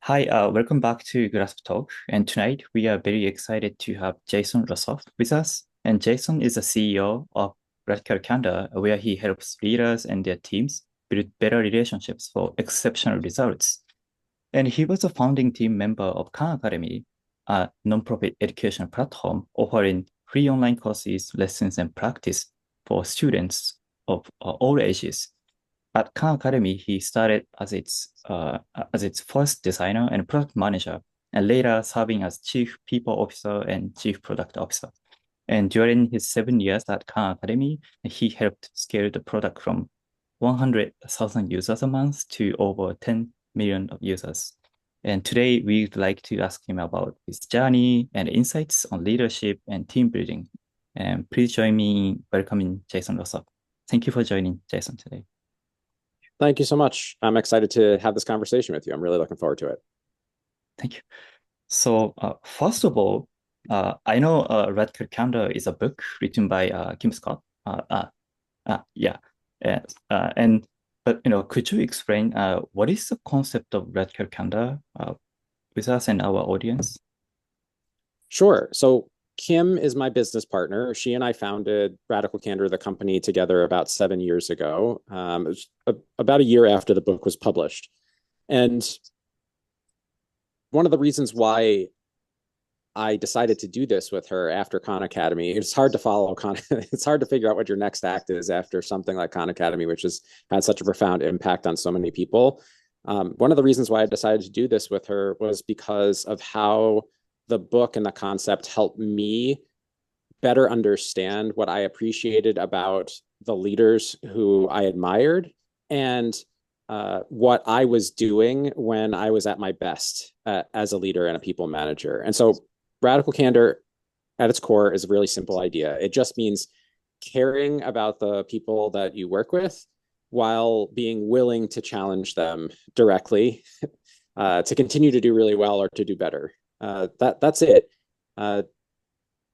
Hi, welcome back to Glasp Talk. And tonight we are very excited to have Jason Rosoff with us. And Jason is the CEO of Radical Candor, where he helps leaders and their teams build better relationships for exceptional results. And he was a founding team member of Khan Academy, a nonprofit education platform offering free online courses, lessons, and practice for students of all ages. At Khan Academy, he started as its first designer and product manager, and later serving as chief people officer and chief product officer. And during his 7 years at Khan Academy, he helped scale the product from 100,000 users a month to over 10 million of users. And today, we'd like to ask him about his journey and insights on leadership and team building. And please join me in welcoming Jason Rosoff. Thank you for joining Jason today. Thank you so much. I'm excited to have this conversation with you. I'm really looking forward to it. Thank you. So, first of all, I know Radical Candor is a book written by Kim Scott. Yeah, uh, and but could you explain what is the concept of Radical Candor with us and our audience? Sure. So Kim is my business partner. She and I founded Radical Candor, the company, together about 7 years ago. It was about a year after the book was published. And one of the reasons why I decided to do this with her after Khan Academy, it's hard to follow it's hard to figure out what your next act is after something like Khan Academy, which has had such a profound impact on so many people. One of the reasons why I decided to do this with her was because of how the book and the concept helped me better understand what I appreciated about the leaders who I admired and what I was doing when I was at my best as a leader and a people manager. And so Radical Candor at its core is a really simple idea. It just means caring about the people that you work with while being willing to challenge them directly to continue to do really well or to do better. That's it. And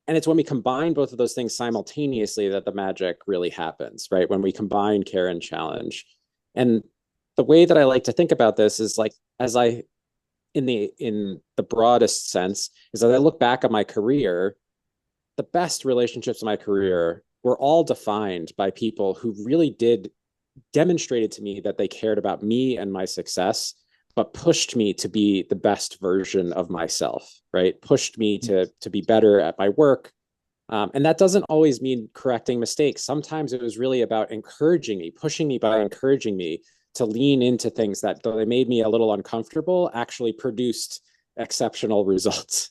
it's when we combine both of those things simultaneously that the magic really happens, right? When we combine care and challenge. And the way that I like to think about this is like, as I in the broadest sense, is that I look back at my career, the best relationships in my career were all defined by people who really did demonstrated to me that they cared about me and my success, but pushed me to be the best version of myself, right? Pushed me to be better at my work. And that doesn't always mean correcting mistakes. Sometimes it was really about encouraging me, pushing me by encouraging me to lean into things that, though they made me a little uncomfortable, actually produced exceptional results.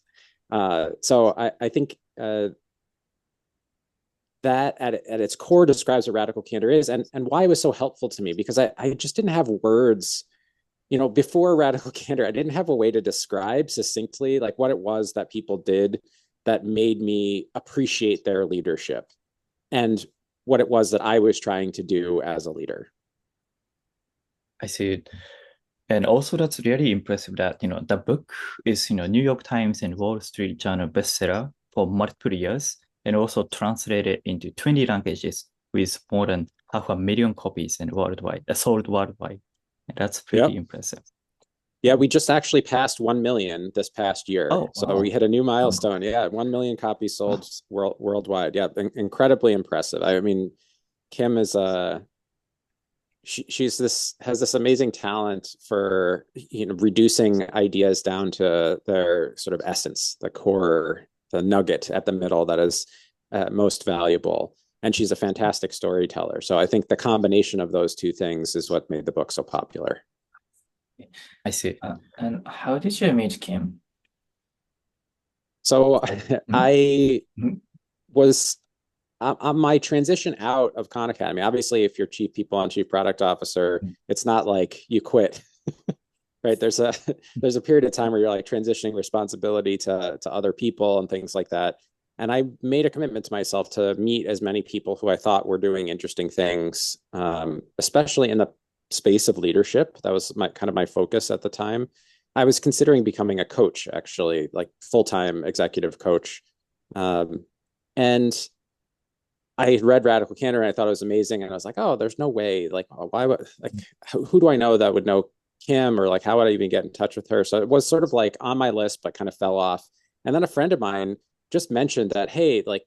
So I think that at its core describes what Radical Candor is and why it was so helpful to me, because I just didn't have words. Before Radical Candor, I didn't have a way to describe succinctly like what it was that people did that made me appreciate their leadership and what it was that I was trying to do as a leader. I see it. And also that's really impressive that, the book is, New York Times and Wall Street Journal bestseller for multiple years and also translated into 20 languages with more than 500,000 copies and sold worldwide. And that's pretty Yep. impressive. Yeah, we just actually passed 1 million this past year. Oh, So we wow. hit a new milestone. Yeah, 1 million copies sold worldwide. Yeah, incredibly impressive. I mean, Kim is she's this has this amazing talent for reducing ideas down to their sort of essence, the core, the nugget at the middle that is most valuable. And she's a fantastic storyteller. So I think the combination of those two things is what made the book so popular. I see. And how did you meet Kim? So Mhm. I Mhm. was on my transition out of Khan Academy. Obviously, if you're chief people and chief product officer, it's not like you quit, right? There's a period of time where you're like transitioning responsibility to other people and things like that. And I made a commitment to myself to meet as many people who I thought were doing interesting things, especially in the space of leadership. That was my kind of my focus at the time. I was considering becoming a coach, actually, like full-time executive coach. And I read Radical Candor and I thought it was amazing. And I was like, oh, there's no way. Like, why would, like, who do I know that would know Kim, or like how would I even get in touch with her? So it was sort of like on my list, but kind of fell off. And then a friend of mine just mentioned that, hey, like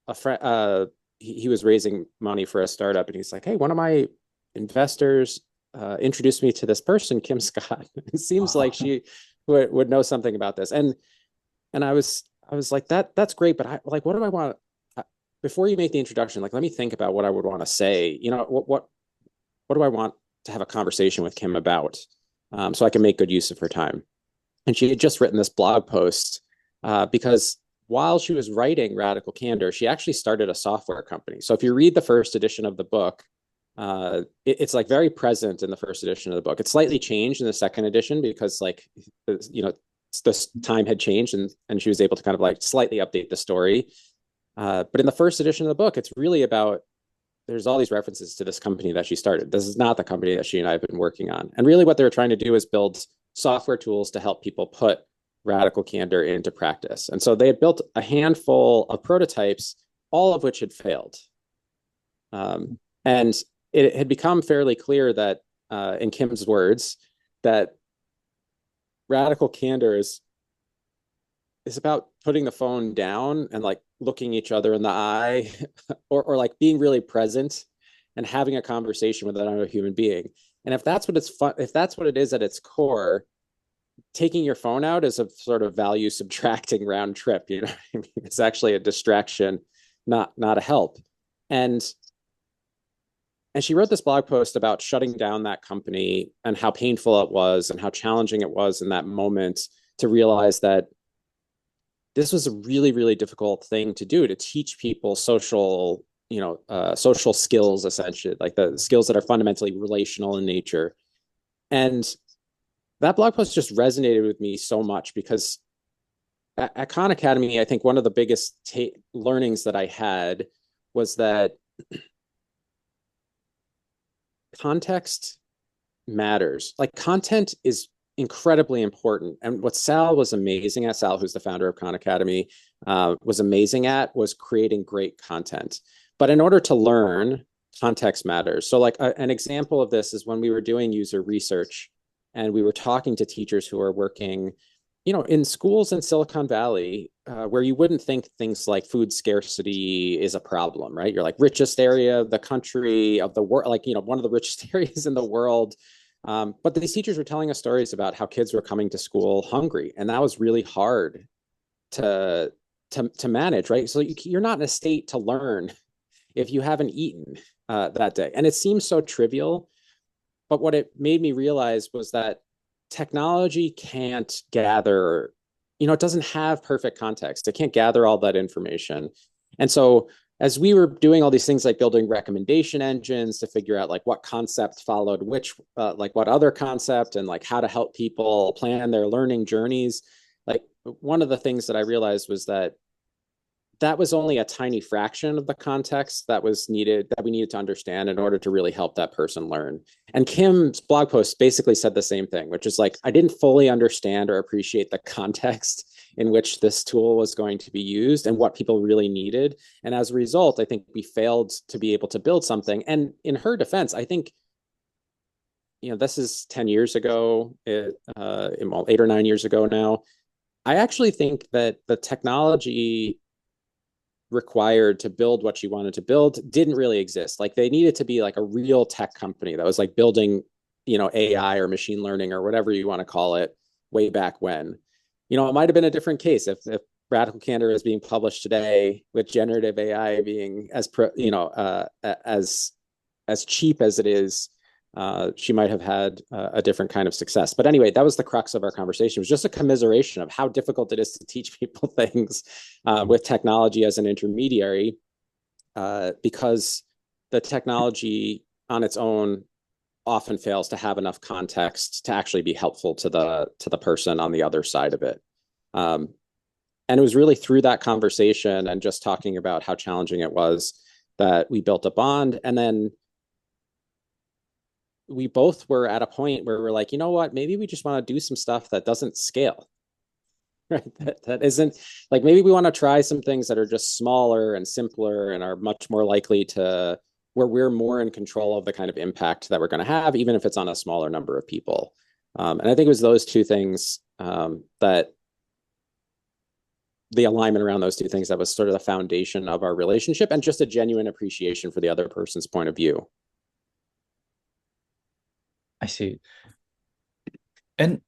a friend, he was raising money for a startup, and he's like, hey, one of my investors introduced me to this person, Kim Scott. It seems like she would know something about this. And I was like, that's great, but I like, what do I want? Before you make the introduction, like, let me think about what I would want to say. You know, what do I want to have a conversation with Kim about, so I can make good use of her time? And she had just written this blog post because while she was writing Radical Candor, she actually started a software company. So if you read the first edition of the book, it's like very present in the first edition of the book. It's slightly changed in the second edition because, like, you know, this time had changed, and she was able to kind of like slightly update the story. But in the first edition of the book, it's really about, there's all these references to this company that she started. This is not the company that she and I have been working on. And really what they were trying to do is build software tools to help people put Radical Candor into practice. And so they had built a handful of prototypes, all of which had failed. And it had become fairly clear that, in Kim's words, that Radical Candor is about putting the phone down and like looking each other in the eye, or like being really present and having a conversation with another human being. And if that's what it is at its core, taking your phone out is a sort of value subtracting round trip. You know what I mean? It's actually a distraction, not a help. And she wrote this blog post about shutting down that company and how painful it was and how challenging it was in that moment to realize that this was a really, really difficult thing to do, to teach people social skills, essentially, like the skills that are fundamentally relational in nature. And that blog post just resonated with me so much because at Khan Academy, I think one of the biggest learnings that I had was that context matters. Like, content is incredibly important. And what Sal was amazing at, Sal, who's the founder of Khan Academy, was amazing at, was creating great content. But in order to learn, context matters. So like an example of this is when we were doing user research and we were talking to teachers who are working, you know, in schools in Silicon Valley, where you wouldn't think things like food scarcity is a problem, right? You're like, richest area of the country, of the world, like, you know, one of the richest areas in the world. But these teachers were telling us stories about how kids were coming to school hungry, and that was really hard to manage, right? So you're not in a state to learn if you haven't eaten that day. And it seems so trivial, but what it made me realize was that technology can't gather, you know, it doesn't have perfect context. It can't gather all that information. And so as we were doing all these things like building recommendation engines to figure out like what concept followed which, like what other concept, and like how to help people plan their learning journeys, like one of the things that I realized was that was only a tiny fraction of the context that we needed to understand in order to really help that person learn. And Kim's blog post basically said the same thing, which is like, I didn't fully understand or appreciate the context in which this tool was going to be used and what people really needed. And as a result, I think we failed to be able to build something. And in her defense, I think, you know, this is 10 years ago, 8 or 9 years ago now. I actually think that the technology required to build what she wanted to build didn't really exist. Like, they needed to be like a real tech company that was like building, you know, AI or machine learning or whatever you want to call it way back when. You know, it might have been a different case if Radical Candor is being published today with generative AI being as cheap as it is. She might have had a different kind of success. But anyway, that was the crux of our conversation. It was just a commiseration of how difficult it is to teach people things with technology as an intermediary, because the technology on its own often fails to have enough context to actually be helpful to the person on the other side of it. And it was really through that conversation and just talking about how challenging it was that we built a bond. And then we both were at a point where we're like, you know what, maybe we just want to do some stuff that doesn't scale, right? That isn't like, maybe we want to try some things that are just smaller and simpler and are much more likely to where we're more in control of the kind of impact that we're going to have, even if it's on a smaller number of people. And I think it was those two things that the alignment around those two things that was sort of the foundation of our relationship, and just a genuine appreciation for the other person's point of view. I see. And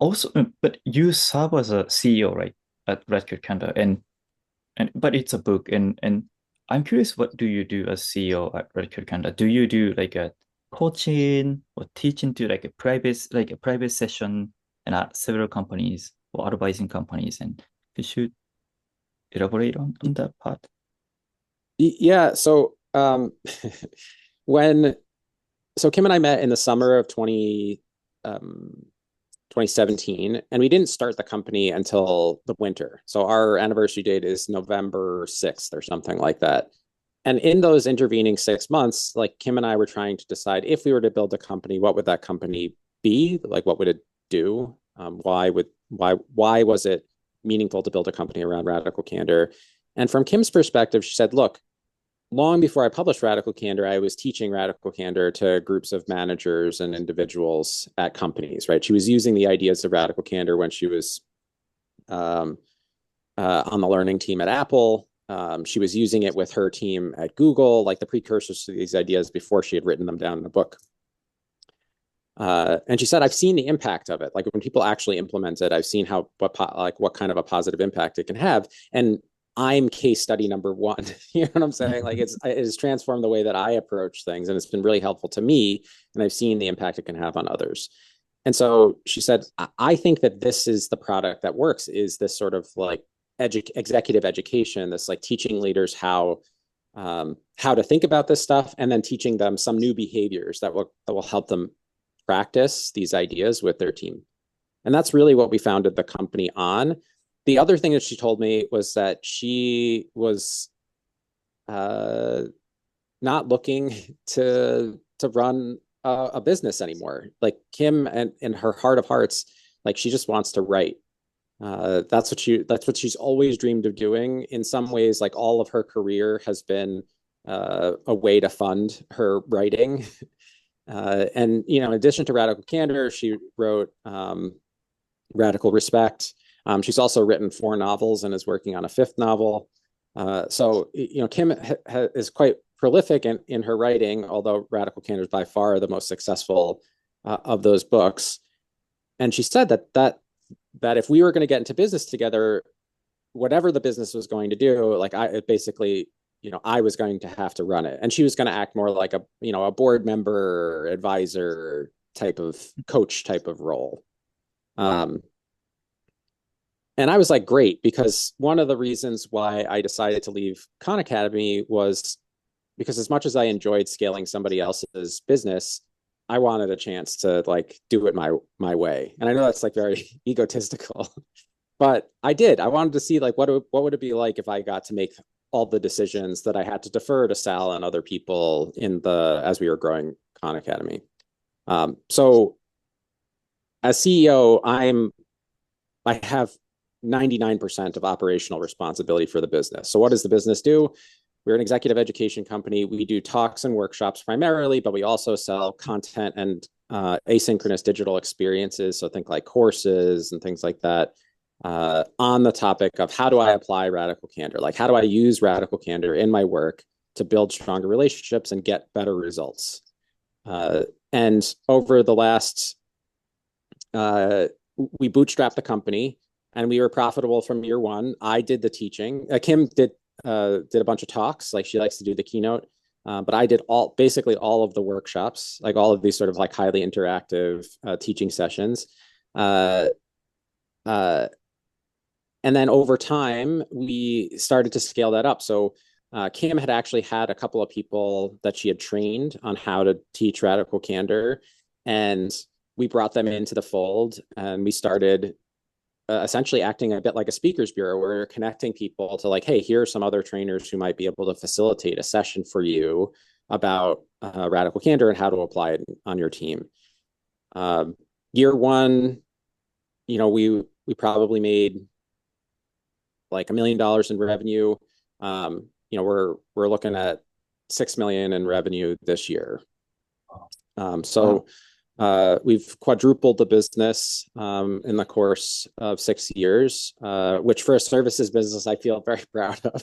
also, but you serve as a CEO, right, at Radical Candor, and but it's a book, and I'm curious, what do you do as CEO at Radical Candor? Do you do like a coaching or teaching to like a private session and at several companies or advising companies? And you should elaborate on that part. Yeah. So so Kim and I met in the summer of 2017, and we didn't start the company until the winter. So our anniversary date is November 6th or something like that. And in those intervening 6 months, like Kim and I were trying to decide, if we were to build a company, what would that company be? Like, what would it do? Why was it meaningful to build a company around Radical Candor? And from Kim's perspective, she said, look, long before I published Radical Candor, I was teaching Radical Candor to groups of managers and individuals at companies, right? She was using the ideas of Radical Candor when she was on the learning team at Apple. She was using it with her team at Google, like the precursors to these ideas before she had written them down in a book. And she said, I've seen the impact of it. Like when people actually implement it, I've seen what kind of a positive impact it can have. And I'm case study number one. You know what I'm saying? Like it has transformed the way that I approach things, and it's been really helpful to me. And I've seen the impact it can have on others. And so she said, I think that this is the product that works, is this sort of like executive education, this like teaching leaders how to think about this stuff, and then teaching them some new behaviors that will help them practice these ideas with their team. And that's really what we founded the company on. The other thing that she told me was that she was not looking to run a business anymore. Like Kim, and in her heart of hearts, like she just wants to write. That's what she's always dreamed of doing. In some ways, like all of her career has been a way to fund her writing. And in addition to Radical Candor, she wrote Radical Respect. She's also written 4 novels and is working on a 5th novel. So Kim is quite prolific in her writing, although Radical Candor is by far the most successful of those books. And she said that if we were going to get into business together, whatever the business was going to do, like I was going to have to run it, and she was going to act more like a board member, advisor type of coach type of role. And I was like, great, because one of the reasons why I decided to leave Khan Academy was because as much as I enjoyed scaling somebody else's business, I wanted a chance to like do it my way. And I know that's like very egotistical, but I did. I wanted to see like what would it be like if I got to make all the decisions that I had to defer to Sal and other people as we were growing Khan Academy. So as CEO, I have 99% of operational responsibility for the business. So what does the business do? We're an executive education company. We do talks and workshops primarily, but we also sell content and asynchronous digital experiences. So think like courses and things like that on the topic of how do I apply Radical Candor? Like how do I use Radical Candor in my work to build stronger relationships and get better results? And over the last, we bootstrapped the company, and we were profitable from year one. I did the teaching. Kim did a bunch of talks, like she likes to do the keynote. But I did basically all of the workshops, like all of these sort of like highly interactive teaching sessions. And then over time, we started to scale that up. So Kim had actually had a couple of people that she had trained on how to teach Radical Candor, and we brought them into the fold, and we started essentially acting a bit like a speakers bureau, where we're connecting people to like, hey, here are some other trainers who might be able to facilitate a session for you about Radical Candor and how to apply it on your team. Year one, we probably made like $1 million in revenue. We're looking at $6 million in revenue this year. Wow. We've quadrupled the business in the course of 6 years, which for a services business, I feel very proud of.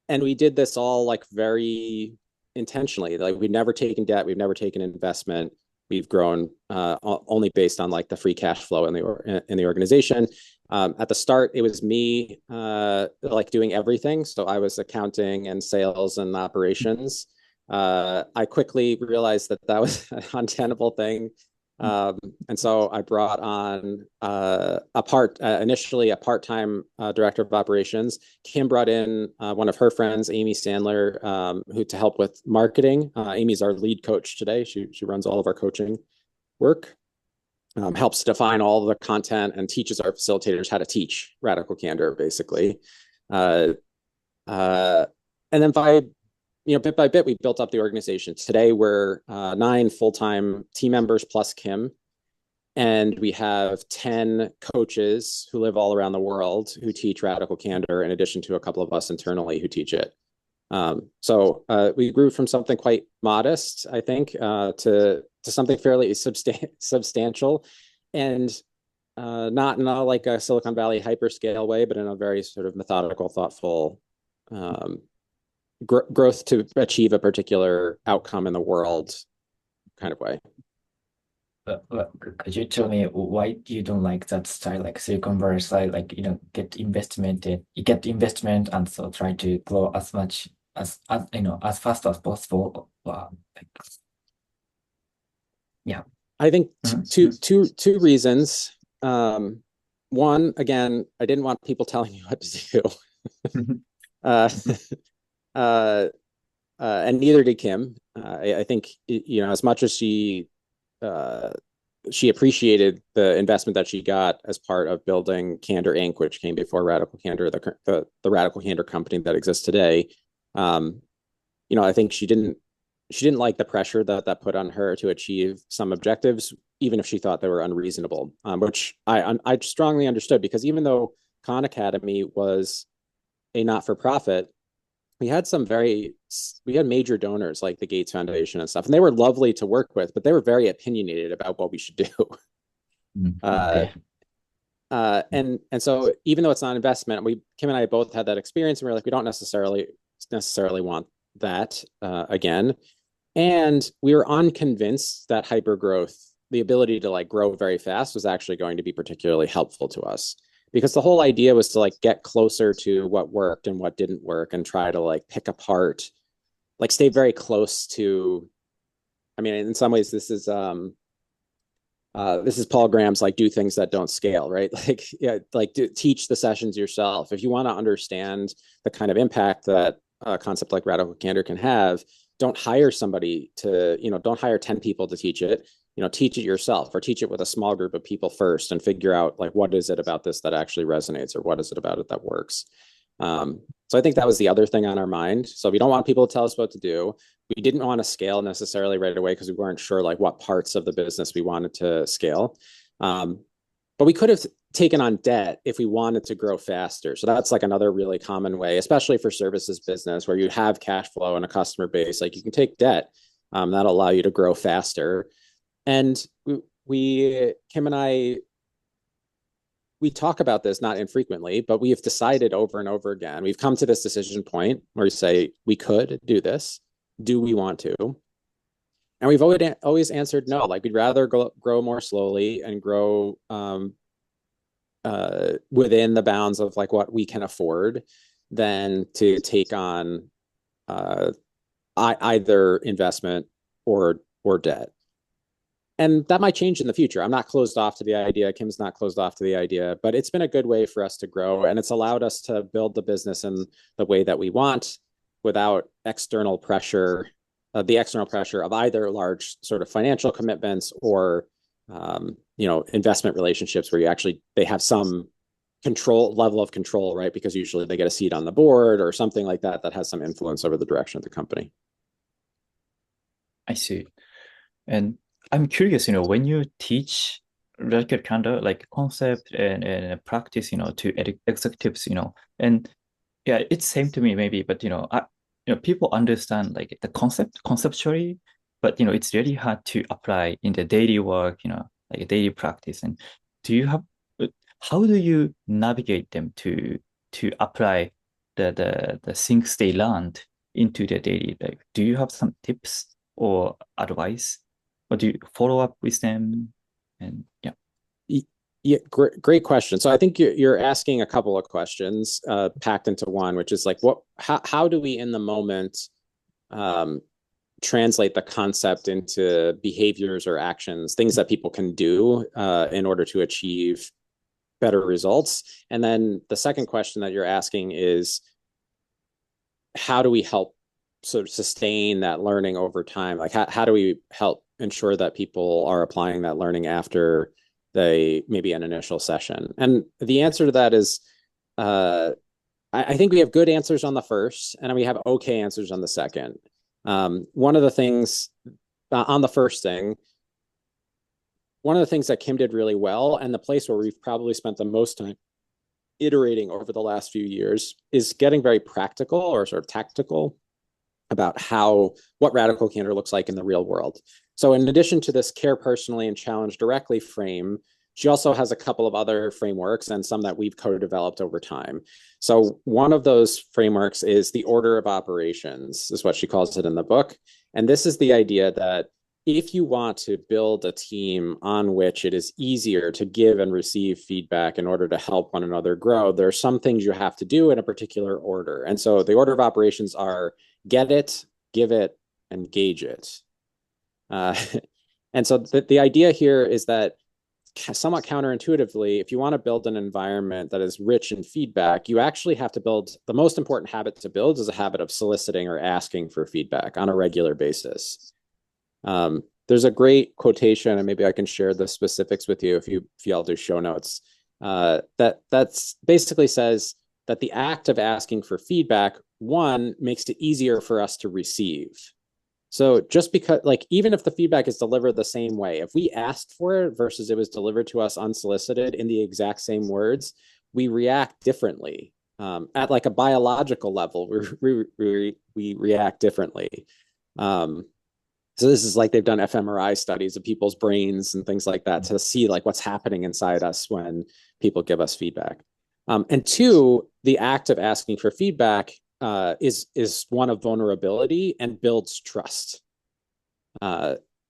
And we did this all like very intentionally. Like we've never taken debt, we've never taken investment. We've grown only based on like the free cash flow in the organization. At the start, it was me like doing everything. So I was accounting and sales and operations. I quickly realized that was an untenable thing. And so I brought on initially a part-time director of operations. Kim brought in one of her friends, Amy Sandler, who to help with marketing. Amy's our lead coach today. She runs all of our coaching work, helps define all of the content and teaches our facilitators how to teach Radical Candor, basically. And then bit by bit, we built up the organization. Today, we're 9 full-time team members plus Kim, and we have 10 coaches who live all around the world who teach Radical Candor, in addition to a couple of us internally who teach it. So we grew from something quite modest, I think, to something fairly substantial, and not in a like a Silicon Valley hyperscale way, but in a very sort of methodical, thoughtful growth to achieve a particular outcome in the world kind of way. Could you tell me why you don't like that style, like Silicon Valley style, like get investment and so try to grow as much as as fast as possible. Yeah, I think two reasons. One, again, I didn't want people telling me what to do. And neither did Kim. I think as much as she appreciated the investment that she got as part of building Candor Inc., which came before Radical Candor, the Radical Candor company that exists today. I think she didn't like the pressure that put on her to achieve some objectives, even if she thought they were unreasonable, which I strongly understood, because even though Khan Academy was a not-for-profit, we had major donors like the Gates Foundation and stuff, and they were lovely to work with, but they were very opinionated about what we should do. Okay. And so even though it's not investment, Kim and I both had that experience, and we're like, we don't necessarily want that again. And we were unconvinced that hypergrowth, the ability to like grow very fast, was actually going to be particularly helpful to us. Because the whole idea was to like get closer to what worked and what didn't work, and try to like pick apart, like stay very close to. I mean, in some ways, this is Paul Graham's like do things that don't scale, right? Like teach the sessions yourself. If you want to understand the kind of impact that a concept like Radical Candor can have, don't hire somebody to don't hire 10 people to teach it. Teach it yourself, or teach it with a small group of people first, and figure out like what is it about this that actually resonates, or what is it about it that works. So I think that was the other thing on our mind. So we don't want people to tell us what to do. We didn't want to scale necessarily right away, because we weren't sure like what parts of the business we wanted to scale. But we could have taken on debt if we wanted to grow faster. So that's like another really common way, especially for services business, where you have cash flow and a customer base. Like you can take debt that'll allow you to grow faster. And Kim and I, we talk about this not infrequently, but we have decided over and over again, we've come to this decision point where we say, we could do this. Do we want to? And we've always answered no. Like we'd rather grow more slowly and grow within the bounds of like what we can afford, than to take on either investment or debt. And that might change in the future. I'm not closed off to the idea. Kim's not closed off to the idea, but it's been a good way for us to grow, and it's allowed us to build the business in the way that we want, without external pressure, the external pressure of either large sort of financial commitments or investment relationships where they have some level of control, right? Because usually they get a seat on the board or something like that has some influence over the direction of the company. I see. And I'm curious, when you teach Radical Candor, like concept and practice, to executives, and Yeah, it's same to me maybe, but people understand like the conceptually, but it's really hard to apply in the daily work, like a daily practice. And do you have how do you navigate them to apply the things they learned into their daily life? Do you have some tips or advice, or do you follow up with them? And yeah. Yeah, great question. So I think you're asking a couple of questions packed into one, which is like, how do we in the moment translate the concept into behaviors or actions, things that people can do in order to achieve better results? And then the second question that you're asking is, how do we help sort of sustain that learning over time? Like, how do we help ensure that people are applying that learning after they maybe an initial session? And the answer to that is, I think we have good answers on the first, and we have okay answers on the second. One of the things on the first thing, one of the things that Kim did really well, and the place where we've probably spent the most time iterating over the last few years, is getting very practical or sort of tactical about what radical candor looks like in the real world. So in addition to this care personally and challenge directly frame, she also has a couple of other frameworks and some that we've co-developed over time. So one of those frameworks is the order of operations, is what she calls it in the book. And this is the idea that if you want to build a team on which it is easier to give and receive feedback in order to help one another grow, there are some things you have to do in a particular order. And so the order of operations are get it, give it, and gauge it. And so the idea here is that somewhat counterintuitively, if you want to build an environment that is rich in feedback, you actually have to build, the most important habit to build is a habit of soliciting or asking for feedback on a regular basis. There's a great quotation, and maybe I can share the specifics with you if y'all do show notes. That's basically says that the act of asking for feedback, one, makes it easier for us to receive. So just because, like, even if the feedback is delivered the same way, if we asked for it versus it was delivered to us unsolicited in the exact same words, we react differently. At like a biological level, we react differently. So this is like they've done fMRI studies of people's brains and things like that to see like what's happening inside us when people give us feedback. And two, the act of asking for feedback is one of vulnerability and builds trust.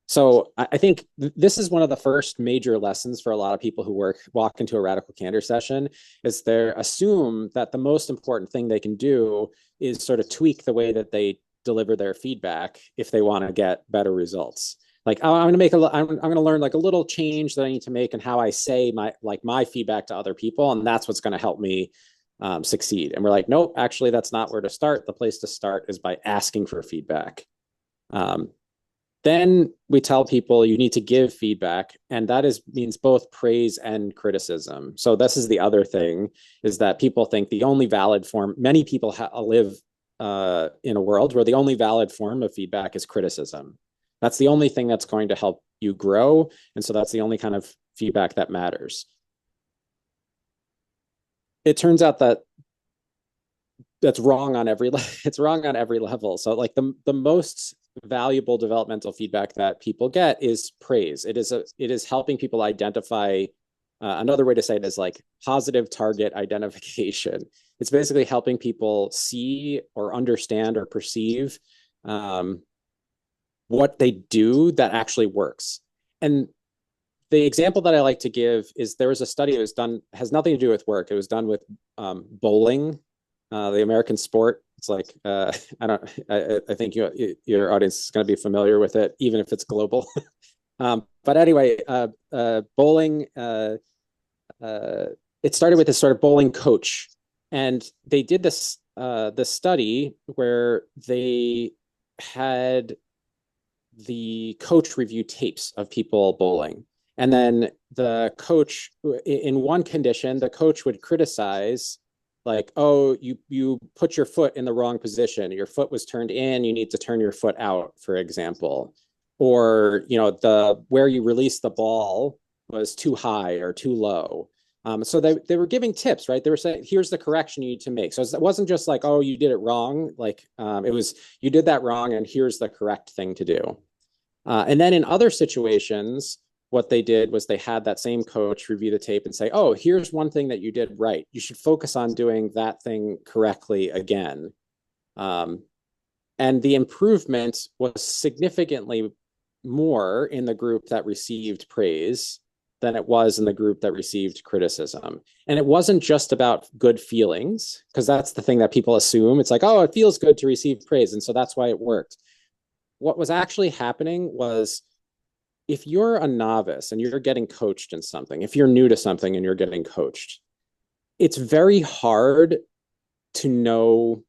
So I think this is one of the first major lessons for a lot of people who walk into a radical candor session, is they assume that the most important thing they can do is sort of tweak the way that they deliver their feedback if they want to get better results. Like, oh, I'm going to learn like a little change that I need to make in how I say my feedback to other people, and that's what's going to help me succeed. And we're like, nope, actually, that's not where to start. The place to start is by asking for feedback. Then we tell people you need to give feedback, and that means both praise and criticism. So this is the other thing, is that people think the only valid form, many people live in a world where the only valid form of feedback is criticism. That's the only thing that's going to help you grow. And so that's the only kind of feedback that matters. It turns out that that's wrong on it's wrong on every level. So like the most valuable developmental feedback that people get is praise. It is helping people identify. Another way to say it is like positive target identification. It's basically helping people see or understand or perceive what they do that actually works. And the example that I like to give is there was a study that was done, has nothing to do with work. It was done with bowling, the American sport. It's like, I think your audience is going to be familiar with it, even if it's global. But anyway, bowling, it started with this sort of bowling coach. And they did this study where they had the coach review tapes of people bowling. And then the coach, in one condition, the coach would criticize, like, oh, you put your foot in the wrong position. Your foot was turned in, you need to turn your foot out, for example. Or, where you release the ball was too high or too low. So they were giving tips, right? They were saying, here's the correction you need to make. So it wasn't just like, oh, you did it wrong. Like it was, you did that wrong and here's the correct thing to do. And then in other situations, what they did was they had that same coach review the tape and say, oh, here's one thing that you did right. You should focus on doing that thing correctly again. And the improvement was significantly more in the group that received praise than it was in the group that received criticism. And it wasn't just about good feelings, because that's the thing that people assume. It's like, oh, it feels good to receive praise, and so that's why it worked. What was actually happening was, if you're a novice and you're getting coached in something, if you're new to something and you're getting coached, it's very hard to know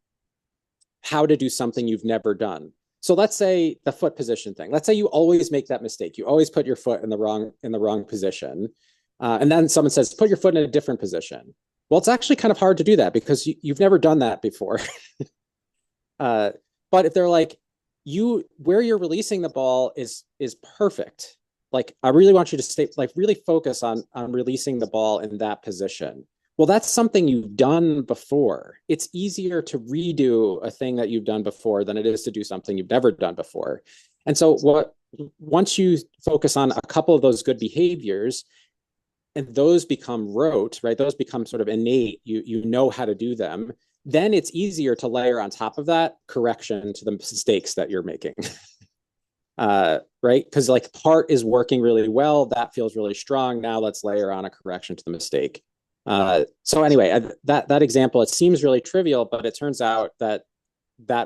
how to do something you've never done. So let's say the foot position thing. Let's say you always make that mistake. You always put your foot in the wrong position. And then someone says, put your foot in a different position. Well, it's actually kind of hard to do that because you've never done that before. But if they're like, where you're releasing the ball is perfect. Like, I really want you to stay, like, really focus on releasing the ball in that position. Well, that's something you've done before. It's easier to redo a thing that you've done before than it is to do something you've never done before. And so once you focus on a couple of those good behaviors, and those become rote, right? Those become sort of innate, you know how to do them, then it's easier to layer on top of that correction to the mistakes that you're making. Right? Because like part is working really well, that feels really strong. Now let's layer on a correction to the mistake. So anyway, that example, it seems really trivial, but it turns out that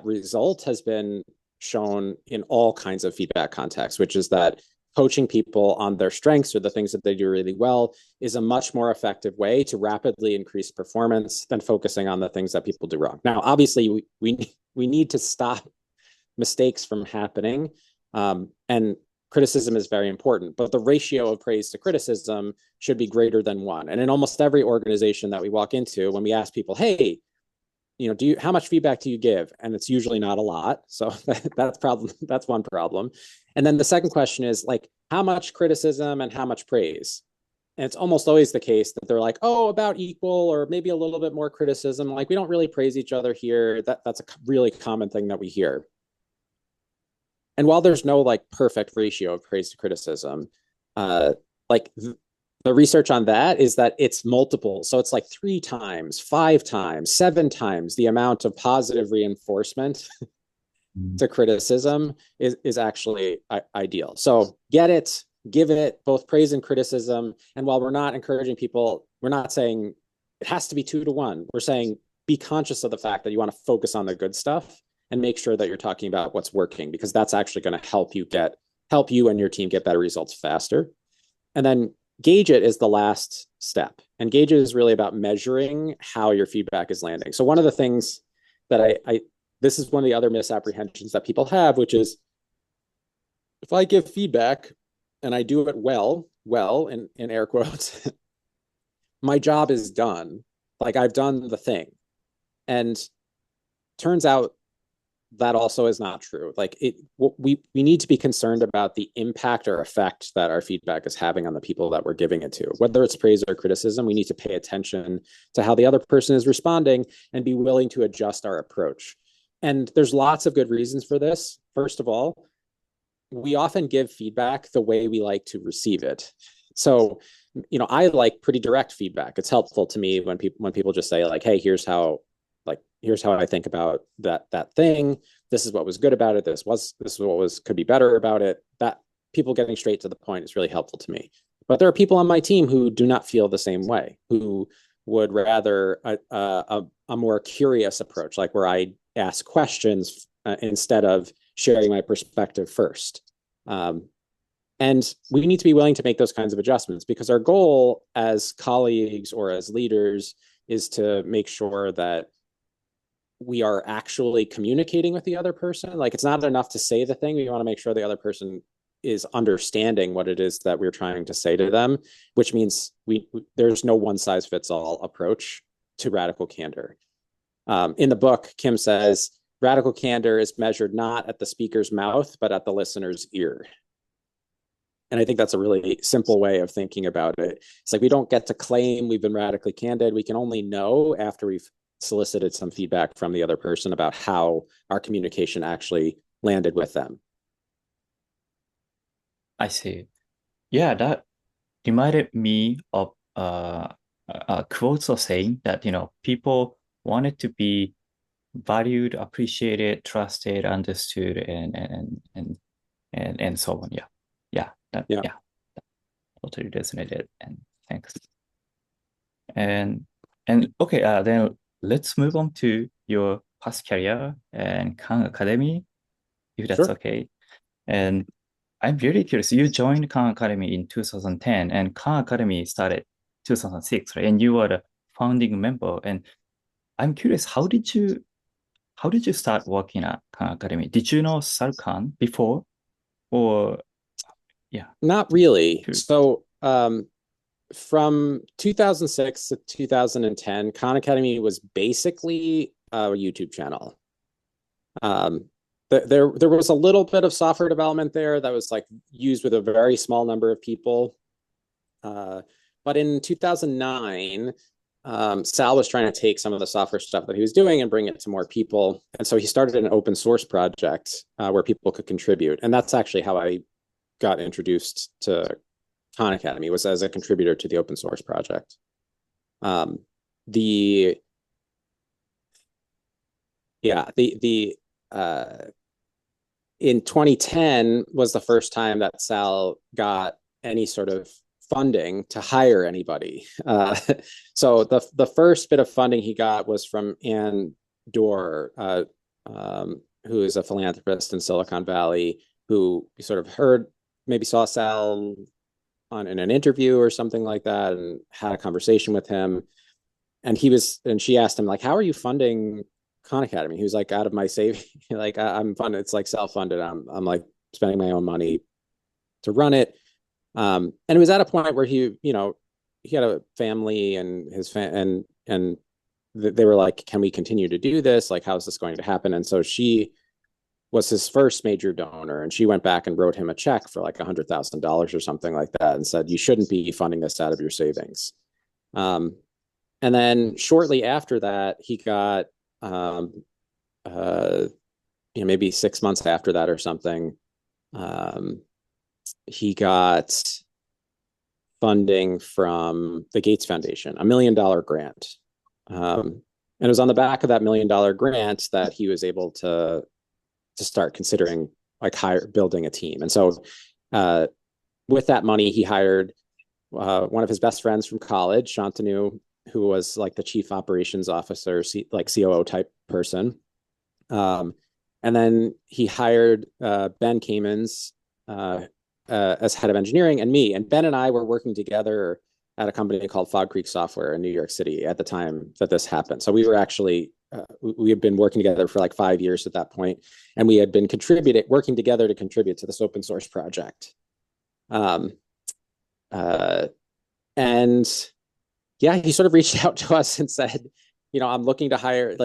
result has been shown in all kinds of feedback contexts, which is that coaching people on their strengths or the things that they do really well is a much more effective way to rapidly increase performance than focusing on the things that people do wrong. Now, obviously, we need to stop mistakes from happening, and criticism is very important, but the ratio of praise to criticism should be greater than 1. And in almost every organization that we walk into, when we ask people, hey, how much feedback do you give? And it's usually not a lot. So that's one problem. And then the second question is like, how much criticism and how much praise? And it's almost always the case that they're like, oh, about equal, or maybe a little bit more criticism. Like, we don't really praise each other here. That's a really common thing that we hear. And while there's no like perfect ratio of praise to criticism, like the research on that is that it's multiple. So it's like 3 times, 5 times, 7 times the amount of positive reinforcement to criticism is actually ideal. So get it, give it both praise and criticism. And while we're not encouraging people, we're not saying it has to be 2 to 1. We're saying be conscious of the fact that you want to focus on the good stuff and make sure that you're talking about what's working, because that's actually going to help you and your team get better results faster. And then gauge it is the last step. And gauge it is really about measuring how your feedback is landing. So one of the things that this is one of the other misapprehensions that people have, which is, if I give feedback and I do it well, in air quotes, my job is done. Like, I've done the thing. And turns out that also is not true. Like, we need to be concerned about the impact or effect that our feedback is having on the people that we're giving it to. Whether it's praise or criticism, we need to pay attention to how the other person is responding and be willing to adjust our approach. And there's lots of good reasons for this. First of all, we often give feedback the way we like to receive it. So, I like pretty direct feedback. It's helpful to me when people just say like, hey, here's how I think about that thing. This is what was good about it. This is what could be better about it. That people getting straight to the point is really helpful to me. But there are people on my team who do not feel the same way, who would rather a more curious approach, like where I ask questions instead of sharing my perspective first. And we need to be willing to make those kinds of adjustments, because our goal as colleagues or as leaders is to make sure that we are actually communicating with the other person. Like, it's not enough to say the thing. We want to make sure the other person is understanding what it is that we're trying to say to them, which means there's no one size fits all approach to radical candor. In the book, Kim says, radical candor is measured not at the speaker's mouth, but at the listener's ear. And I think that's a really simple way of thinking about it. It's like we don't get to claim we've been radically candid. We can only know after we've solicited some feedback from the other person about how our communication actually landed with them. I see. Yeah, that reminded me of quotes or saying that, people wanted to be valued, appreciated, trusted, understood, and so on. Yeah. Yeah. Yeah. Yeah. Totally resonated. And thanks. And okay, then let's move on to your past career and Khan Academy, if that's Sure. okay. And I'm really curious. You joined Khan Academy in 2010, and Khan Academy started 2006, right? And you were the founding member. And I'm curious, how did you start working at Khan Academy? Did you know Sal Khan before, or yeah? Not really. Curious. So from 2006 to 2010, Khan Academy was basically a YouTube channel. There was a little bit of software development there that was like used with a very small number of people. But in 2009, Sal was trying to take some of the software stuff that he was doing and bring it to more people. And so he started an open source project where people could contribute. And that's actually how I got introduced to Khan Academy, was as a contributor to the open source project. In 2010 was the first time that Sal got any sort of funding to hire anybody. So the first bit of funding he got was from Ann Dorr, who is a philanthropist in Silicon Valley, who sort of maybe saw Sal in an interview or something like that, and had a conversation with him. And she asked him, like, how are you funding Khan Academy? He was like, out of my savings, like I'm funded. It's like self-funded. I'm like spending my own money to run it. And it was at a point where he had a family and and they were like, can we continue to do this? Like, how is this going to happen? And so she was his first major donor, and she went back and wrote him a check for like $100,000 or something like that, and said, you shouldn't be funding this out of your savings. And then shortly after that, he got, maybe 6 months after that or something, he got funding from the Gates Foundation, $1 million grant. And it was on the back of that $1 million grant that he was able to start considering like building a team. And so with that money, he hired one of his best friends from college, Shantanu, who was like the chief operations officer, like COO type person. And then he hired Ben Kamens as head of engineering, and me. And Ben and I were working together at a company called Fog Creek Software in New York City at the time that this happened. So we were actually, we had been working together for like 5 years at that point, and we had been working together to contribute to this open source project. And yeah, he sort of reached out to us and said, I'm looking to hire a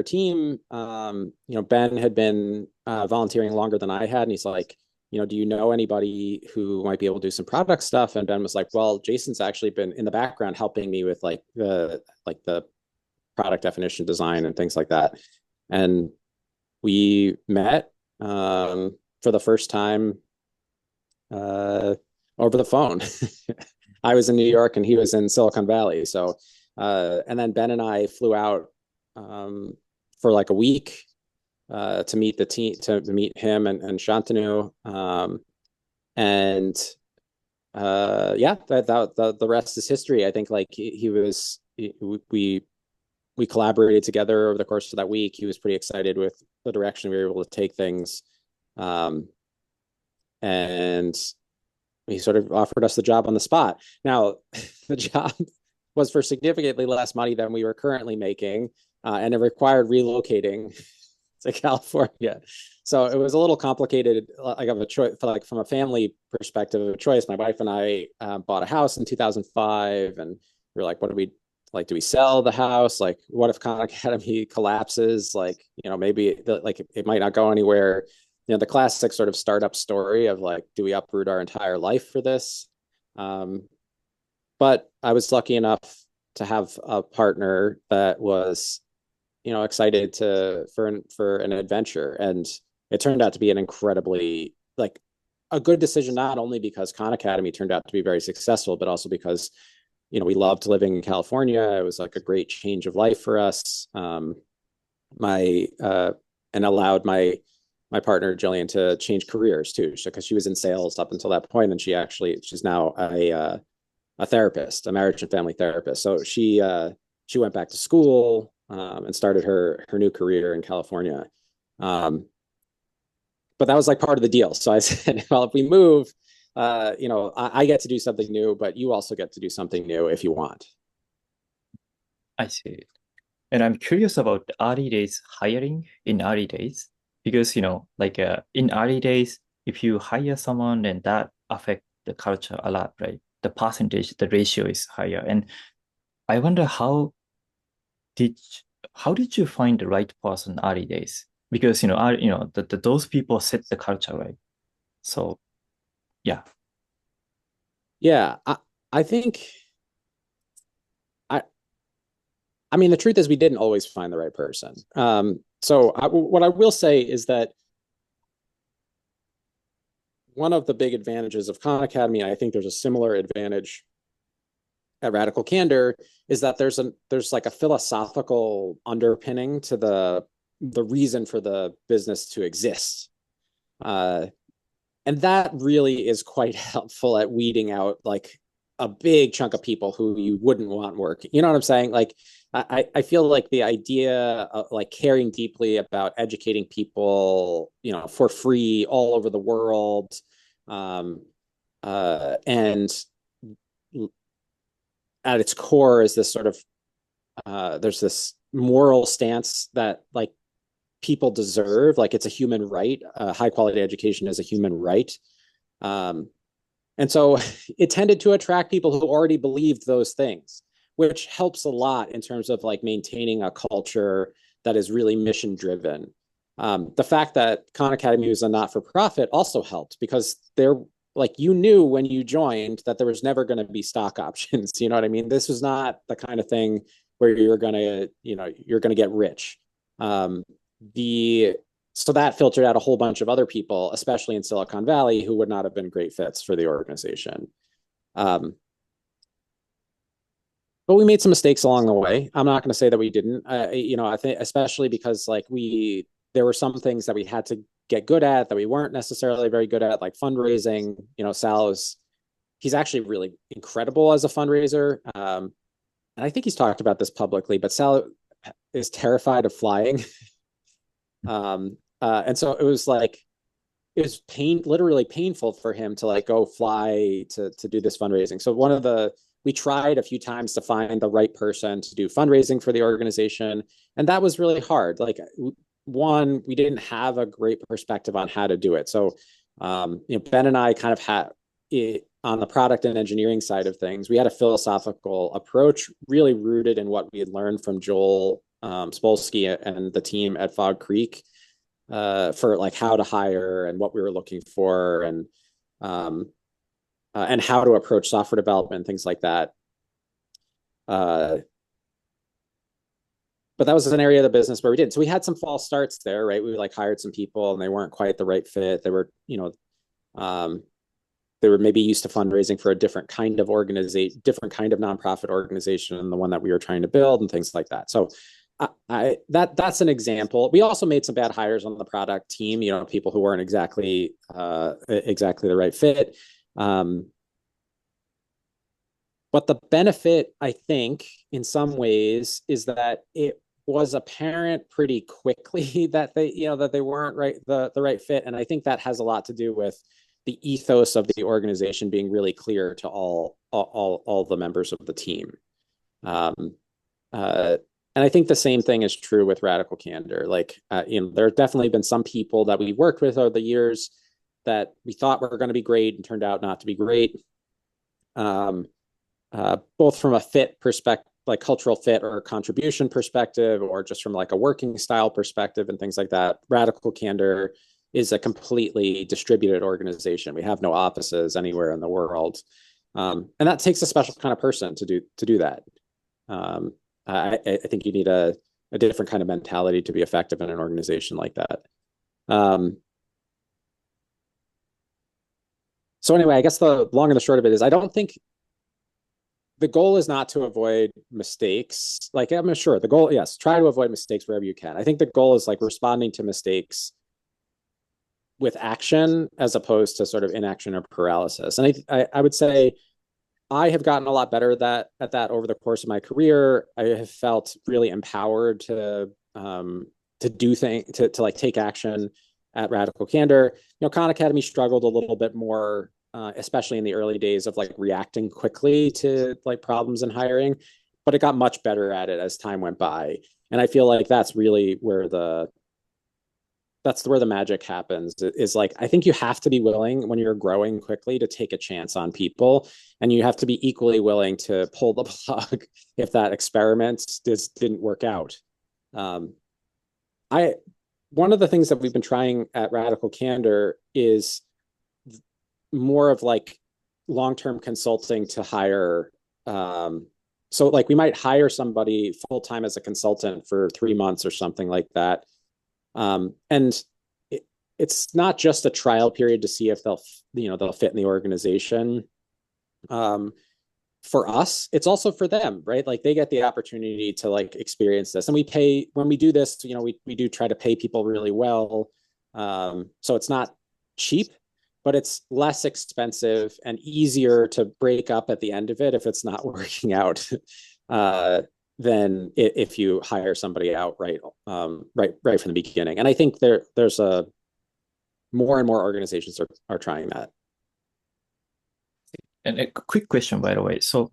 team. Ben had been volunteering longer than I had, and he's like, do you know anybody who might be able to do some product stuff? And Ben was like, well, Jason's actually been in the background helping me with like the product definition design and things like that. And we met for the first time over the phone. I was in New York and he was in Silicon Valley. So, and then Ben and I flew out for like a week to meet the team, to meet him and Shantanu. The rest is history. I think like we collaborated together over the course of that week. He was pretty excited with the direction we were able to take things. And he sort of offered us the job on the spot. Now, the job was for significantly less money than we were currently making, and it required relocating to California. So it was a little complicated, like of a choice, like from a family perspective of a choice. My wife and I bought a house in 2005, and we were like, what do we like? Do we sell the house? Like, what if Khan Academy collapses? Like, maybe it might not go anywhere. the classic sort of startup story of like, do we uproot our entire life for this? But I was lucky enough to have a partner that was, excited for an adventure, and it turned out to be an incredibly like a good decision, not only because Khan Academy turned out to be very successful, but also because we loved living in California. It was like a great change of life for us. And allowed my partner Jillian to change careers too, because she was in sales up until that point, and she's now a therapist, a marriage and family therapist. So she went back to school and started her new career in California. But that was like part of the deal. So I said, well, if we move, I get to do something new, but you also get to do something new if you want. I see. And I'm curious about early days hiring in early days, because, in early days, if you hire someone, then that affects the culture a lot, right? The percentage, the ratio is higher. And I wonder did you find the right person early days? Because, those people set the culture, right? So, yeah. Yeah, I think I mean, the truth is we didn't always find the right person. What I will say is that one of the big advantages of Khan Academy, and I think there's a similar advantage at Radical Candor, is that there's like a philosophical underpinning to the reason for the business to exist. And that really is quite helpful at weeding out like a big chunk of people who you wouldn't want working. You know what I'm saying? Like, I feel like the idea of like caring deeply about educating people, for free all over the world, and at its core is this sort of there's this moral stance that like people deserve, like it's a human right. High quality education is a human right. And so it tended to attract people who already believed those things, which helps a lot in terms of like maintaining a culture that is really mission driven. The fact that Khan Academy was a not-for-profit also helped, because they're like, you knew when you joined that there was never going to be stock options. You know what I mean? This was not the kind of thing where you're going to get rich. So that filtered out a whole bunch of other people, especially in Silicon Valley, who would not have been great fits for the organization. But we made some mistakes along the way. I'm not going to say that we didn't. I think especially because like there were some things that we had to get good at that we weren't necessarily very good at, like fundraising. Sal he's actually really incredible as a fundraiser. And I think he's talked about this publicly, but Sal is terrified of flying. And so it was literally painful for him to like go fly to do this fundraising. So we tried a few times to find the right person to do fundraising for the organization, and that was really hard. Like, one, we didn't have a great perspective on how to do it. So, Ben and I kind of had it on the product and engineering side of things. We had a philosophical approach really rooted in what we had learned from Joel Spolsky and the team at Fog Creek, for like how to hire and what we were looking for, and how to approach software development, things like that. But that was an area of the business where we didn't. So we had some false starts there, right? We like hired some people and they weren't quite the right fit. They were, they were maybe used to fundraising for a different kind of organization, different kind of nonprofit organization than the one that we were trying to build, and things like that. So that's an example. We also made some bad hires on the product team, people who weren't exactly the right fit. But the benefit, I think, in some ways, is that it was apparent pretty quickly that they weren't the right fit. And I think that has a lot to do with the ethos of the organization being really clear to all the members of the team. And I think the same thing is true with Radical Candor. Like, there have definitely been some people that we worked with over the years that we thought were going to be great and turned out not to be great. Both from a fit perspective, like cultural fit or contribution perspective, or just from like a working style perspective and things like that. Radical Candor is a completely distributed organization. We have no offices anywhere in the world. And that takes a special kind of person to do that. I think you need a different kind of mentality to be effective in an organization like that. So anyway, I guess the long and the short of it is I don't think the goal is not to avoid mistakes. Like, I'm sure the goal, yes, try to avoid mistakes wherever you can. I think the goal is like responding to mistakes with action as opposed to sort of inaction or paralysis. And I would say I have gotten a lot better at that over the course of my career. I have felt really empowered to do things, to like take action at Radical Candor. Khan Academy struggled a little bit more, especially in the early days of like reacting quickly to like problems in hiring, but it got much better at it as time went by. And I feel like that's really where the magic happens, is like, I think you have to be willing when you're growing quickly to take a chance on people, and you have to be equally willing to pull the plug if that experiment didn't work out. One of the things that we've been trying at Radical Candor is more of like long-term consulting to hire. So like we might hire somebody full-time as a consultant for 3 months or something like that. And it's not just a trial period to see if they'll fit in the organization. For us, it's also for them, right? Like they get the opportunity to like experience this, and we pay when we do this. We do try to pay people really well, so it's not cheap, but it's less expensive and easier to break up at the end of it if it's not working out. Than if you hire somebody out right from the beginning. And I think there's more and more organizations are trying that. And a quick question, by the way. So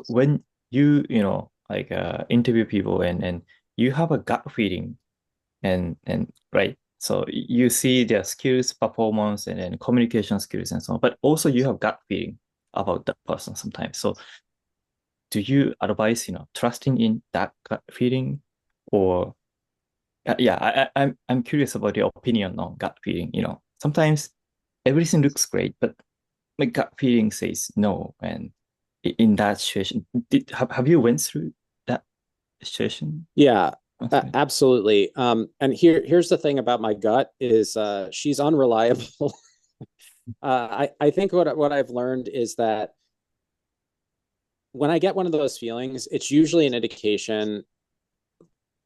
when you interview people and you have a gut feeling and right, so you see their skills, performance, and then communication skills and so on, but also you have gut feeling about that person sometimes. So do you advise, trusting in that gut feeling, or I'm curious about your opinion on gut feeling. Sometimes everything looks great, but my gut feeling says no. And in that situation, have you went through that situation? Yeah, absolutely. And here's the thing about my gut is she's unreliable. I think what I've learned is that when I get one of those feelings, it's usually an indication.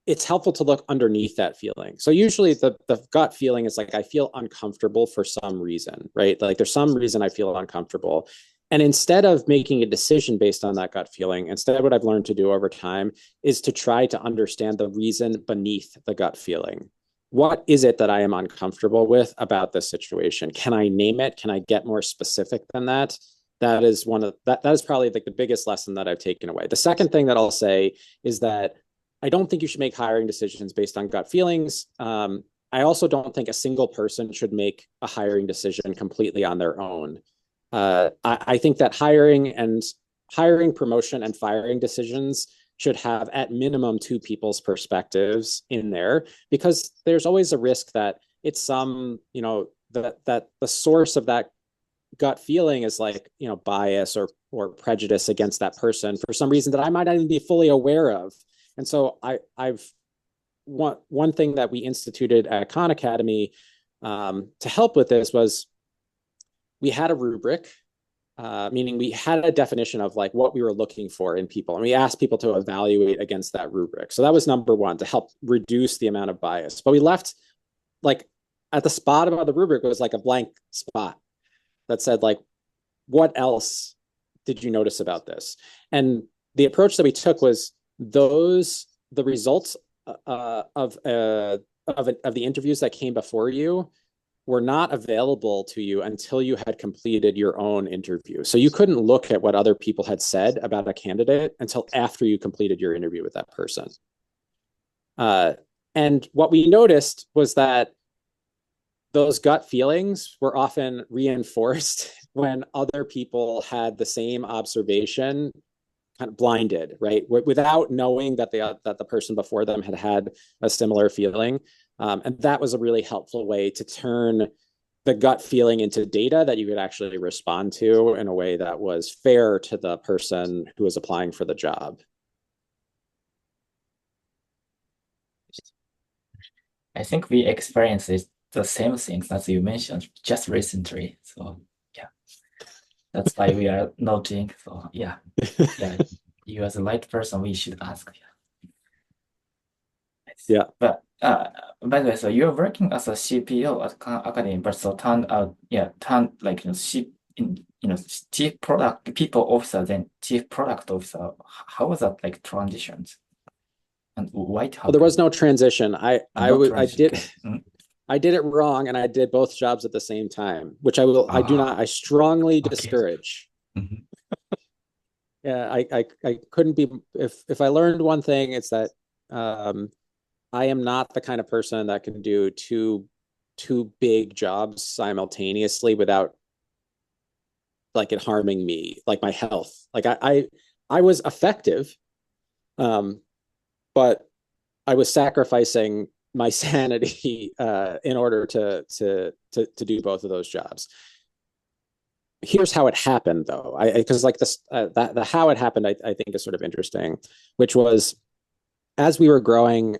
It's helpful to look underneath that feeling. So usually the gut feeling is like, I feel uncomfortable for some reason, right? Like there's some reason I feel uncomfortable. And instead of making a decision based on that gut feeling, instead what I've learned to do over time is to try to understand the reason beneath the gut feeling. What is it that I am uncomfortable with about this situation? Can I name it? Can I get more specific than that? That is that is probably like the biggest lesson that I've taken away. The second thing that I'll say is that I don't think you should make hiring decisions based on gut feelings. I also don't think a single person should make a hiring decision completely on their own. I think that hiring, promotion, and firing decisions should have at minimum 2 people's perspectives in there, because there's always a risk that it's that the source of that gut feeling is like, bias or prejudice against that person for some reason that I might not even be fully aware of. And so one thing that we instituted at Khan Academy to help with this was we had a rubric, meaning we had a definition of like what we were looking for in people. And we asked people to evaluate against that rubric. So that was number one, to help reduce the amount of bias. But we left like at the bottom of the rubric was like a blank spot that said like, what else did you notice about this? And the approach that we took was the results of the interviews that came before you were not available to you until you had completed your own interview. So you couldn't look at what other people had said about a candidate until after you completed your interview with that person. And what we noticed was that those gut feelings were often reinforced when other people had the same observation, kind of blinded, right? Without knowing that the person before them had a similar feeling. And that was a really helpful way to turn the gut feeling into data that you could actually respond to in a way that was fair to the person who was applying for the job. I think we experienced the same things as you mentioned just recently. So yeah, that's why we are noting. So yeah, you are the right person we should ask. Yeah. But by the way, so you're working as a CPO at Academy, but so turned like chief product people officer, then chief product officer. How was that like transitions? And why it Well, there was happened? no transition. I transition. did it wrong, and I did both jobs at the same time, which I strongly discourage. Mhm. Yeah, I couldn't be, if I learned one thing, it's that I am not the kind of person that can do two big jobs simultaneously without like it harming me, like my health. Like I was effective, but I was sacrificing my sanity in order to do both of those jobs. Here's how it happened, though, because like this, the how it happened, I think is sort of interesting, which was as we were growing,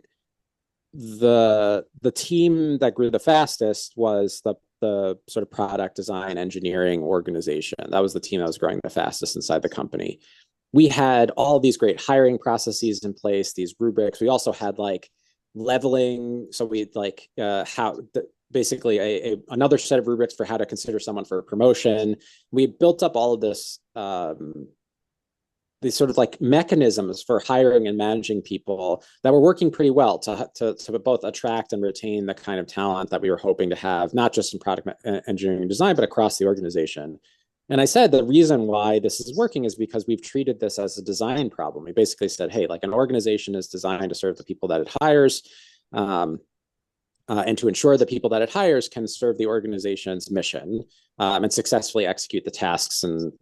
the team that grew the fastest was the sort of product design engineering organization. That was the team that was growing the fastest inside the company. We had all these great hiring processes in place, these rubrics. We also had like leveling. So we'd like basically another set of rubrics for how to consider someone for a promotion. We built up all of this, these sort of like mechanisms for hiring and managing people that were working pretty well to both attract and retain the kind of talent that we were hoping to have, not just in product engineering and design, but across the organization. And I said the reason why this is working is because we've treated this as a design problem. We basically said, hey, like an organization is designed to serve the people that it hires, and to ensure the people that it hires can serve the organization's mission and successfully execute the tasks and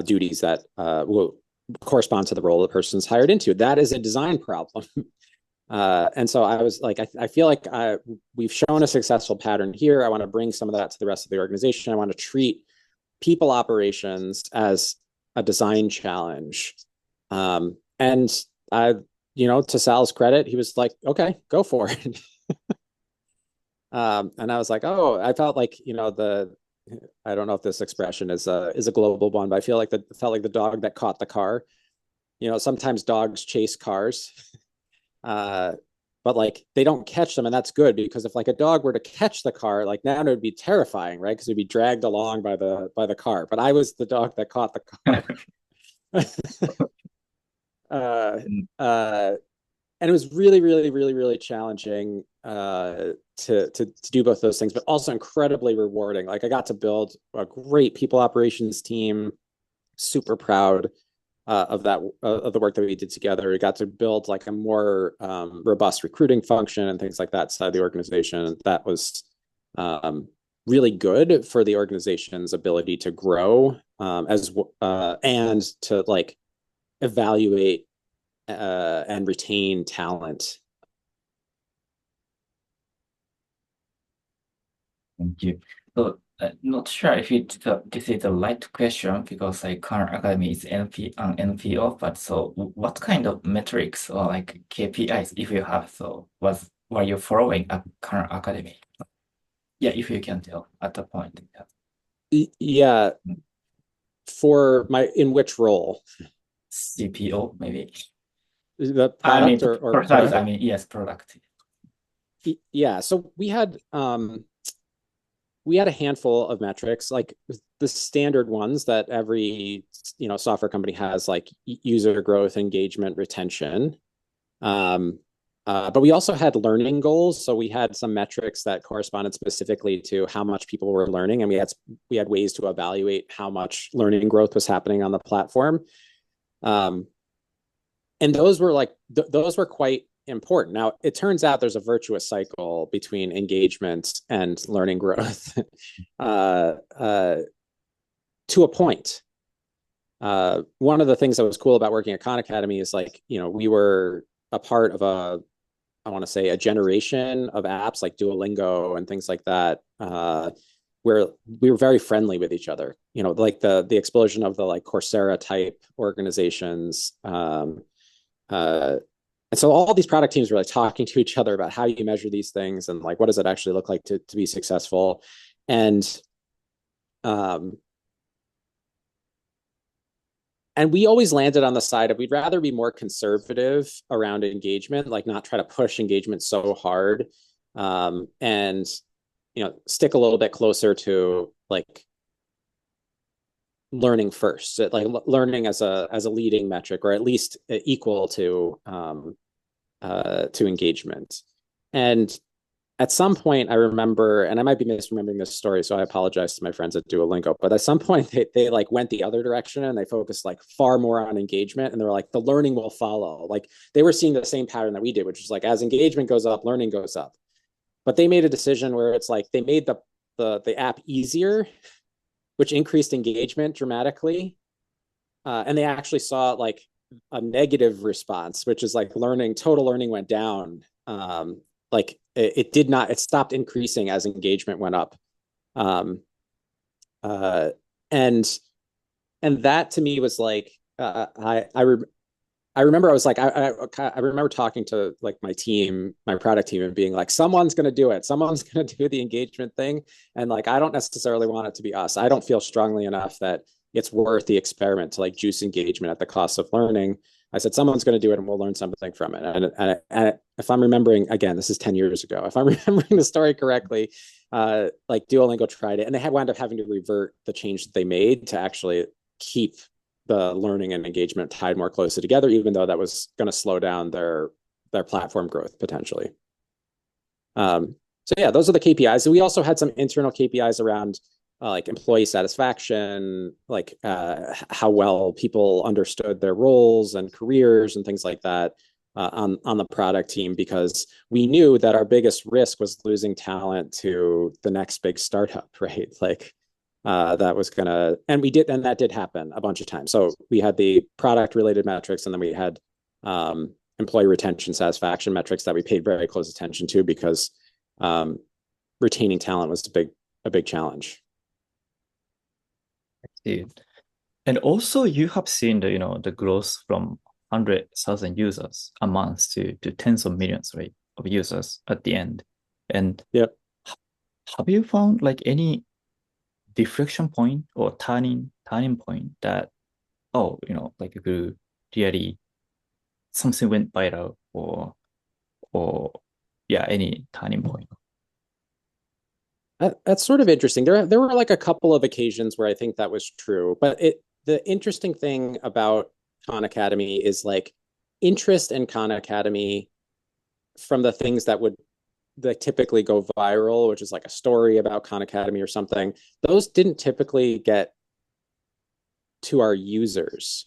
duties that will correspond to the role the person's hired into. That is a design problem. And so I was like, I feel like we've shown a successful pattern here. I want to bring some of that to the rest of the organization. I want to treat people operations as a design challenge. And to Sal's credit, he was like, okay, go for it. And I was like, oh, I felt like, I don't know if this expression is a global one, but I felt like the dog that caught the car. Sometimes dogs chase cars, but like they don't catch them, and that's good, because if like a dog were to catch the car, like now it would be terrifying, right? Because it'd be dragged along by the car. But I was the dog that caught the car. And it was really, really, really, really challenging to do both those things, but also incredibly rewarding. Like I got to build a great people operations team. Super proud of the work that we did together. We got to build like a more robust recruiting function and things like that inside the organization. That was really good for the organization's ability to grow and to like evaluate and retain talent. Thank you. So, not sure if this is the right question, because like Khan Academy is NPO, but so what kind of metrics or like KPIs, if you have, so were you following at Khan Academy? Yeah, if you can tell at the point. Yeah. In which role? CPO, maybe. The product or product? product? I mean, yes, product. Yeah. So we had a handful of metrics, like the standard ones that every software company has, like user growth, engagement, retention. But we also had learning goals. So we had some metrics that corresponded specifically to how much people were learning, and we had ways to evaluate how much learning growth was happening on the platform. And those were quite important. Now, it turns out there's a virtuous cycle between engagement and learning growth to a point. One of the things that was cool about working at Khan Academy is like, we were a part of want to say, a generation of apps like Duolingo and things like that, where we were very friendly with each other. Like the explosion of the like Coursera type organizations. And so all these product teams were like talking to each other about how you measure these things and like what does it actually look like to be successful. And we always landed on the side of we'd rather be more conservative around engagement, like not try to push engagement so hard, and stick a little bit closer to like learning first, like learning as a leading metric, or at least equal to engagement. And at some point, I remember, and I might be misremembering this story, so I apologize to my friends at Duolingo, but at some point they like went the other direction and they focused like far more on engagement, and they're like, the learning will follow. Like they were seeing the same pattern that we did, which is like as engagement goes up, learning goes up. But they made a decision where it's like they made the app easier, which increased engagement dramatically. And they actually saw like a negative response, which is like total learning went down. Like it stopped increasing as engagement went up. And that to me was like, I remember I was like, I remember talking to like my product team, and being like, someone's going to do it. Someone's going to do the engagement thing. And like, I don't necessarily want it to be us. I don't feel strongly enough that it's worth the experiment to like juice engagement at the cost of learning. I said, someone's going to do it and we'll learn something from it. And if I'm remembering, again, this is 10 years ago, if I'm remembering the story correctly, like Duolingo tried it and they had wound up having to revert the change that they made to actually keep the learning and engagement tied more closely together, even though that was going to slow down their platform growth potentially. So yeah, those are the KPIs. So we also had some internal KPIs around like employee satisfaction, like how well people understood their roles and careers and things like that on the product team, because we knew that our biggest risk was losing talent to the next big startup, right? Like that was gonna, and that did happen a bunch of times. So we had the product related metrics, and then we had employee retention satisfaction metrics that we paid very close attention to, because retaining talent was a big challenge. And also you have seen the growth from 100,000 users a month to tens of millions, right, of users at the end. And yep. Have you found like any deflection point or turning point that like grew really, something went viral, or yeah, any turning point? That's sort of interesting. There were like a couple of occasions where I think that was true, but the interesting thing about Khan Academy is like interest in Khan Academy from the things that typically go viral, which is like a story about Khan Academy or something. Those didn't typically get to our users,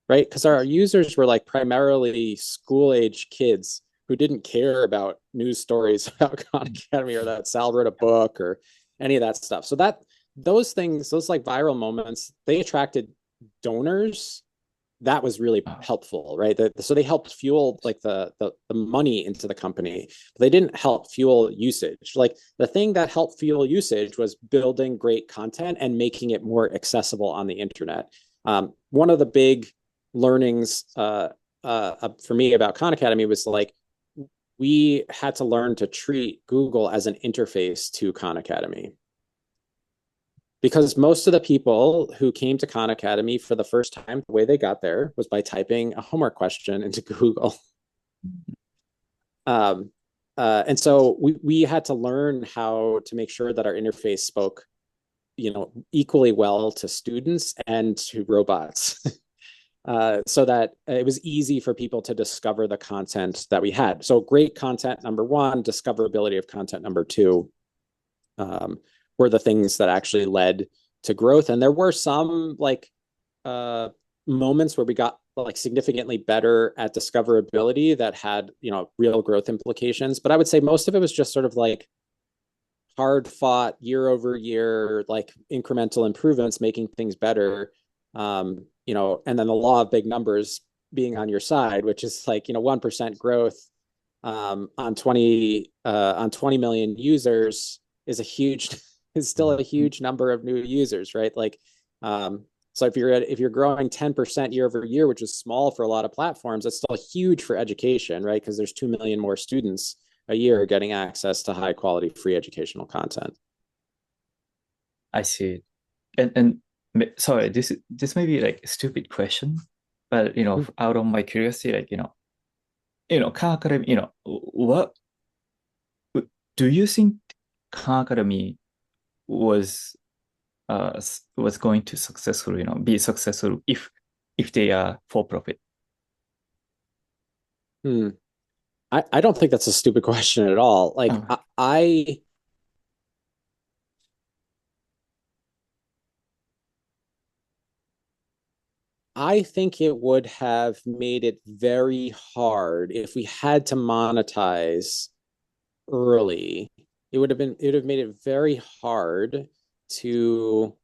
right? Because our users were like primarily school-age kids who didn't care about news stories about Khan Academy, or that Sal wrote a book or any of that stuff. So those things, those like viral moments, they attracted donors. That was really helpful, right? So they helped fuel like the money into the company, but they didn't help fuel usage. Like the thing that helped fuel usage was building great content and making it more accessible on the internet. One of the big learnings for me about Khan Academy was like, we had to learn to treat Google as an interface to Khan Academy. Because most of the people who came to Khan Academy for the first time, the way they got there was by typing a homework question into Google. And so we had to learn how to make sure that our interface spoke, equally well to students and to robots. So that it was easy for people to discover the content that we had. So great content, number one, discoverability of content, number two, were the things that actually led to growth. And there were some like moments where we got like significantly better at discoverability that had, real growth implications. But I would say most of it was just sort of like hard fought year over year, like incremental improvements, making things better. And then the law of big numbers being on your side, which is like, 1% growth on 20 million users is still a huge number of new users, right? Like, so if you're growing 10% year over year, which is small for a lot of platforms, it's still huge for education, right? Because there's 2 million more students a year getting access to high quality free educational content. I see. And sorry, this may be like a stupid question, but out of my curiosity, like Khan Academy, what do you think Khan Academy was was going to successful, be successful if they are for profit? I don't think that's a stupid question at all. Like I think it would have made it very hard if we had to monetize early. It would have made it very hard to.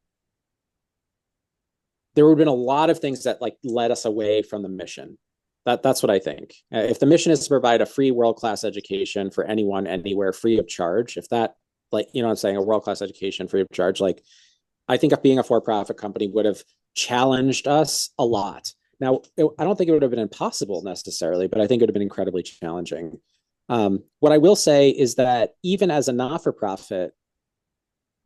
There would have been a lot of things that like led us away from the mission. That's what I think. If the mission is to provide a free world-class education for anyone, anywhere, free of charge, if that, like, what I'm saying, a world-class education free of charge, like, I think being a for-profit company would have challenged us a lot. Now, I don't think it would have been impossible necessarily, but I think it would have been incredibly challenging. What I will say is that even as a not-for-profit,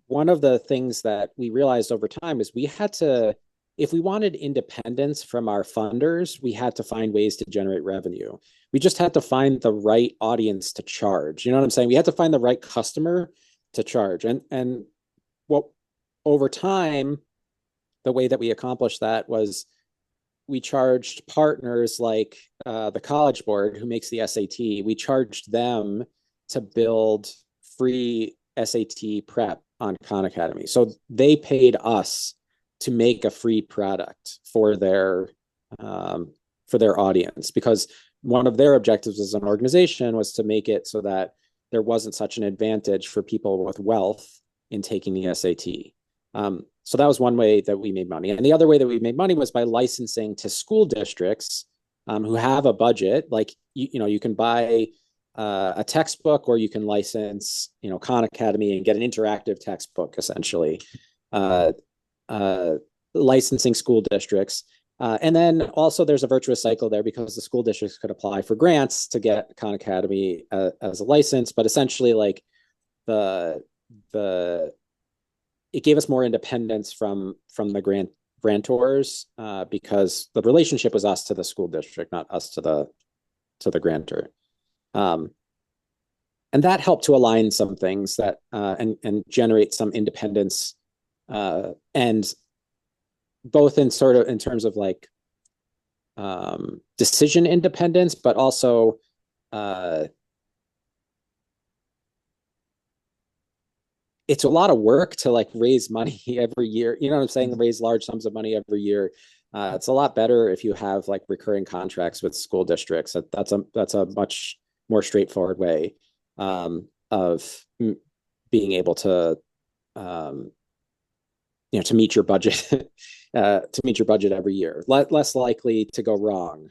one of the things that we realized over time is we had to, if we wanted independence from our funders, we had to find ways to generate revenue. We just had to find the right audience to charge. You know what I'm saying? We had to find the right customer to charge. And what over time, the way that we accomplished that was we charged partners like the College Board, who makes the SAT. We charged them to build free SAT prep on Khan Academy. So they paid us to make a free product for their audience, because one of their objectives as an organization was to make it so that there wasn't such an advantage for people with wealth in taking the SAT. So that was one way that we made money. And the other way that we made money was by licensing to school districts who have a budget. Like, you can buy a textbook, or you can license, Khan Academy and get an interactive textbook, essentially. Licensing school districts. And then also there's a virtuous cycle there, because the school districts could apply for grants to get Khan Academy as a license. But essentially, like, it gave us more independence from the grantors, because the relationship was us to the school district, not us to the grantor. And that helped to align some things that and generate some independence, and both in terms of like decision independence, but also it's a lot of work to like raise money every year. You know what I'm saying? Raise large sums of money every year. It's a lot better if you have like recurring contracts with school districts. That's a much more straightforward way of being able to to meet your budget every year. Less likely to go wrong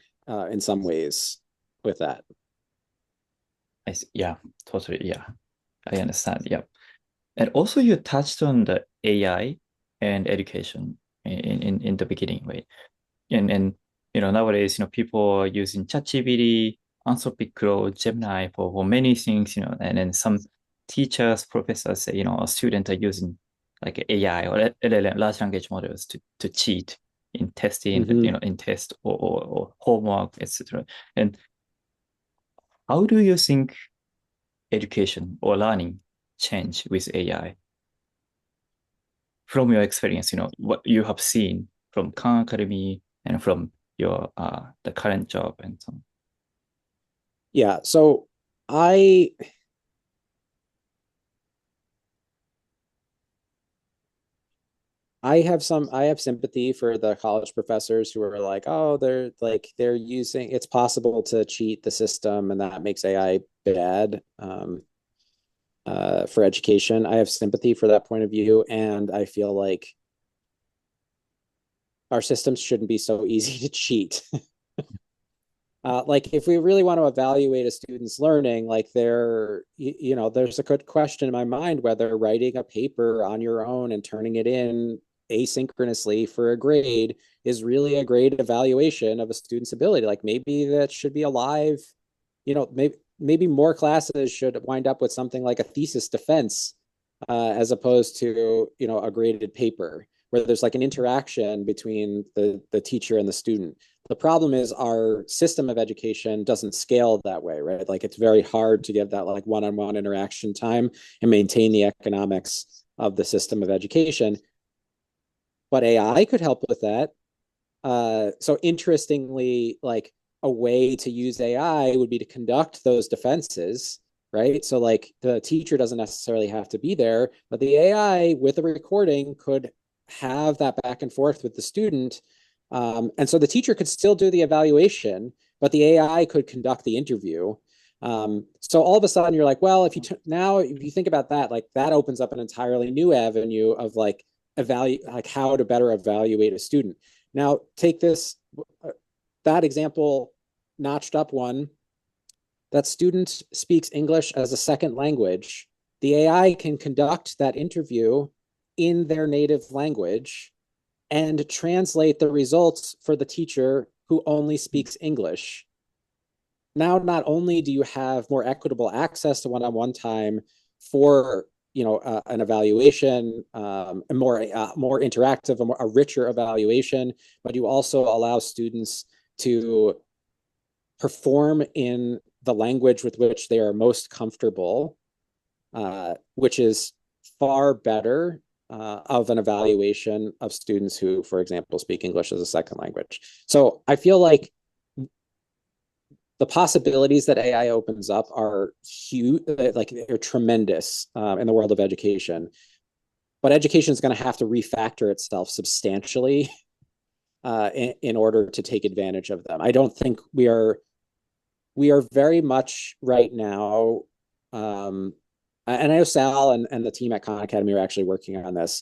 in some ways with that. Yeah, totally. Yeah, I understand. Yeah. And also you touched on the AI and education in the beginning, right? And nowadays, people are using ChatGPT, Anthropic Claude, Gemini for many things, and then some teachers, professors say, students are using like AI or LLM, large language models to cheat in testing, in test or homework, etc. And how do you think education or learning change with AI? From your experience, what you have seen from Khan Academy and from your the current job and so on. Yeah, so I have sympathy for the college professors who are like, oh, they're using, it's possible to cheat the system and that makes AI bad for education. I have sympathy for that point of view, and I feel like our systems shouldn't be so easy to cheat. Like if we really want to evaluate a student's learning, like there's a good question in my mind whether writing a paper on your own and turning it in asynchronously for a grade is really a grade evaluation of a student's ability. Like maybe that should be a live, maybe more classes should wind up with something like a thesis defense as opposed to, a graded paper where there's like an interaction between the teacher and the student. The problem is our system of education doesn't scale that way, right? Like it's very hard to give that like one-on-one interaction time and maintain the economics of the system of education. But AI could help with that. So interestingly, like a way to use AI would be to conduct those defenses, right? So like the teacher doesn't necessarily have to be there, but the AI with a recording could have that back and forth with the student. And so the teacher could still do the evaluation, but the AI could conduct the interview. So all of a sudden you're like, well, if you think about that, like that opens up an entirely new avenue of like how to better evaluate a student. Now take that example notched up one. That student speaks English as a second language. The AI can conduct that interview in their native language and translate the results for the teacher who only speaks English. Now, not only do you have more equitable access to one-on-one time for an evaluation, a more interactive, a richer evaluation, but you also allow students to perform in the language with which they are most comfortable, which is far better of an evaluation of students who, for example, speak English as a second language. So I feel like the possibilities that AI opens up are huge, like they're tremendous in the world of education. But education is going to have to refactor itself substantially in order to take advantage of them. I don't think we are very much right now. And I know Sal and the team at Khan Academy are actually working on this,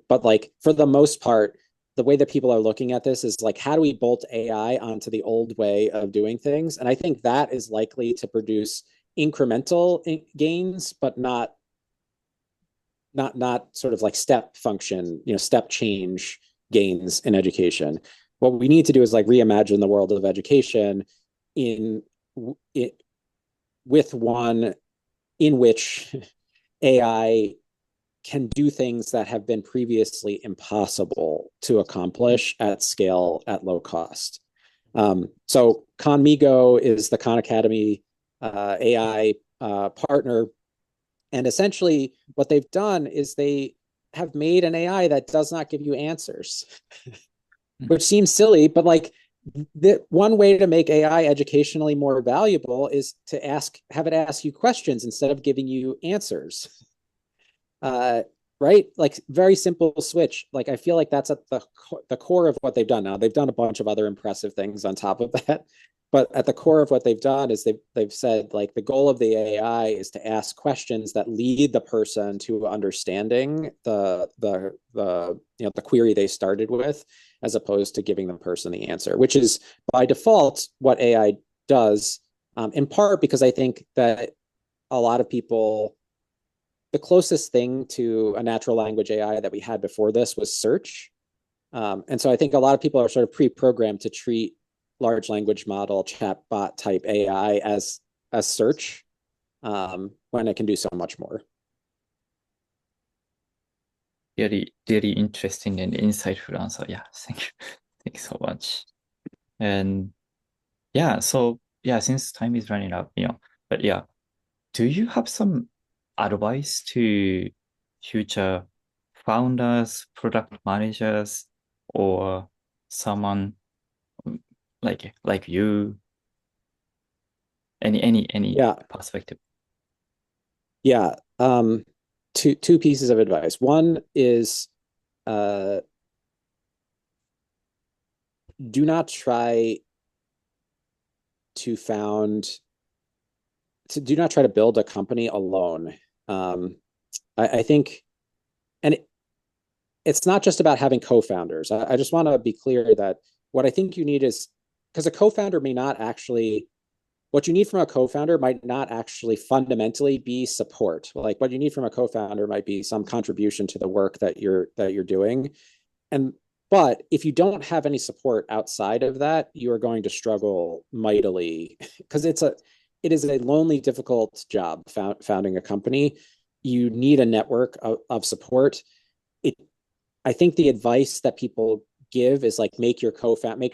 but like for the most part, the way that people are looking at this is like, how do we bolt AI onto the old way of doing things? And I think that is likely to produce incremental gains, but not sort of like step function, step change gains in education. What we need to do is like reimagine the world of education with one in which AI can do things that have been previously impossible to accomplish at scale at low cost. So Khanmigo is the Khan Academy AI partner. And essentially what they've done is they have made an AI that does not give you answers, which seems silly, but like the one way to make AI educationally more valuable is to have it ask you questions instead of giving you answers. Right? Like very simple switch. Like I feel like that's at the core of what they've done. Now they've done a bunch of other impressive things on top of that, but at the core of what they've done is they've said like the goal of the AI is to ask questions that lead the person to understanding the query they started with, as opposed to giving the person the answer, which is by default what AI does. In part because I think that a lot of people, the closest thing to a natural language AI that we had before this was search. And so I think a lot of people are sort of pre-programmed to treat large language model chatbot type AI as search when it can do so much more. Really, really interesting and insightful answer. Yeah, thank you. Thank you so much. And yeah, so yeah, since time is running out, but yeah, do you have some advice to future founders, product managers, or someone like you? Any perspective? Yeah. Two pieces of advice. One is do not try to build a company alone. I think, and it's not just about having co-founders. I just want to be clear that what I think you need is because a co-founder may not actually, what you need from a co-founder might not actually fundamentally be support. Like what you need from a co-founder might be some contribution to the work that you're doing. But if you don't have any support outside of that, you are going to struggle mightily because it is a lonely, difficult job founding a company. You need a network of support. I think the advice that people give is like make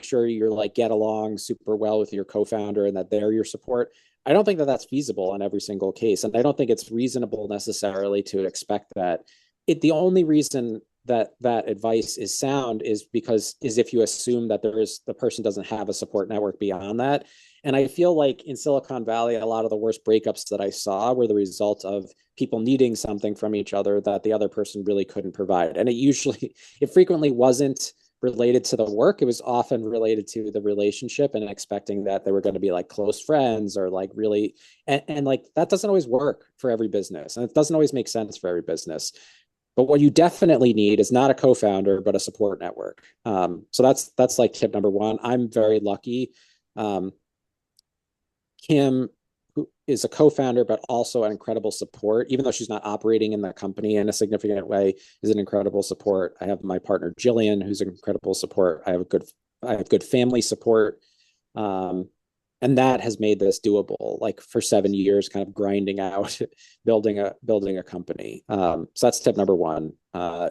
sure you're like get along super well with your co-founder and that they're your support. I don't think that that's feasible in every single case, and I don't think it's reasonable necessarily to expect that. The only reason that advice is sound is if you assume that the person doesn't have a support network beyond that. And I feel like in Silicon Valley, a lot of the worst breakups that I saw were the result of people needing something from each other that the other person really couldn't provide. And it frequently wasn't related to the work. It was often related to the relationship and expecting that they were going to be like close friends or like really, and like that doesn't always work for every business. And it doesn't always make sense for every business. But what you definitely need is not a co-founder, but a support network. So that's like tip number one. I'm very lucky. Kim, who is a co-founder, but also an incredible support, even though she's not operating in the company in a significant way, is an incredible support. I have my partner, Jillian, who's an incredible support. I have good family support. And that has made this doable, like for 7 years, kind of grinding out, building a company. So that's tip number one,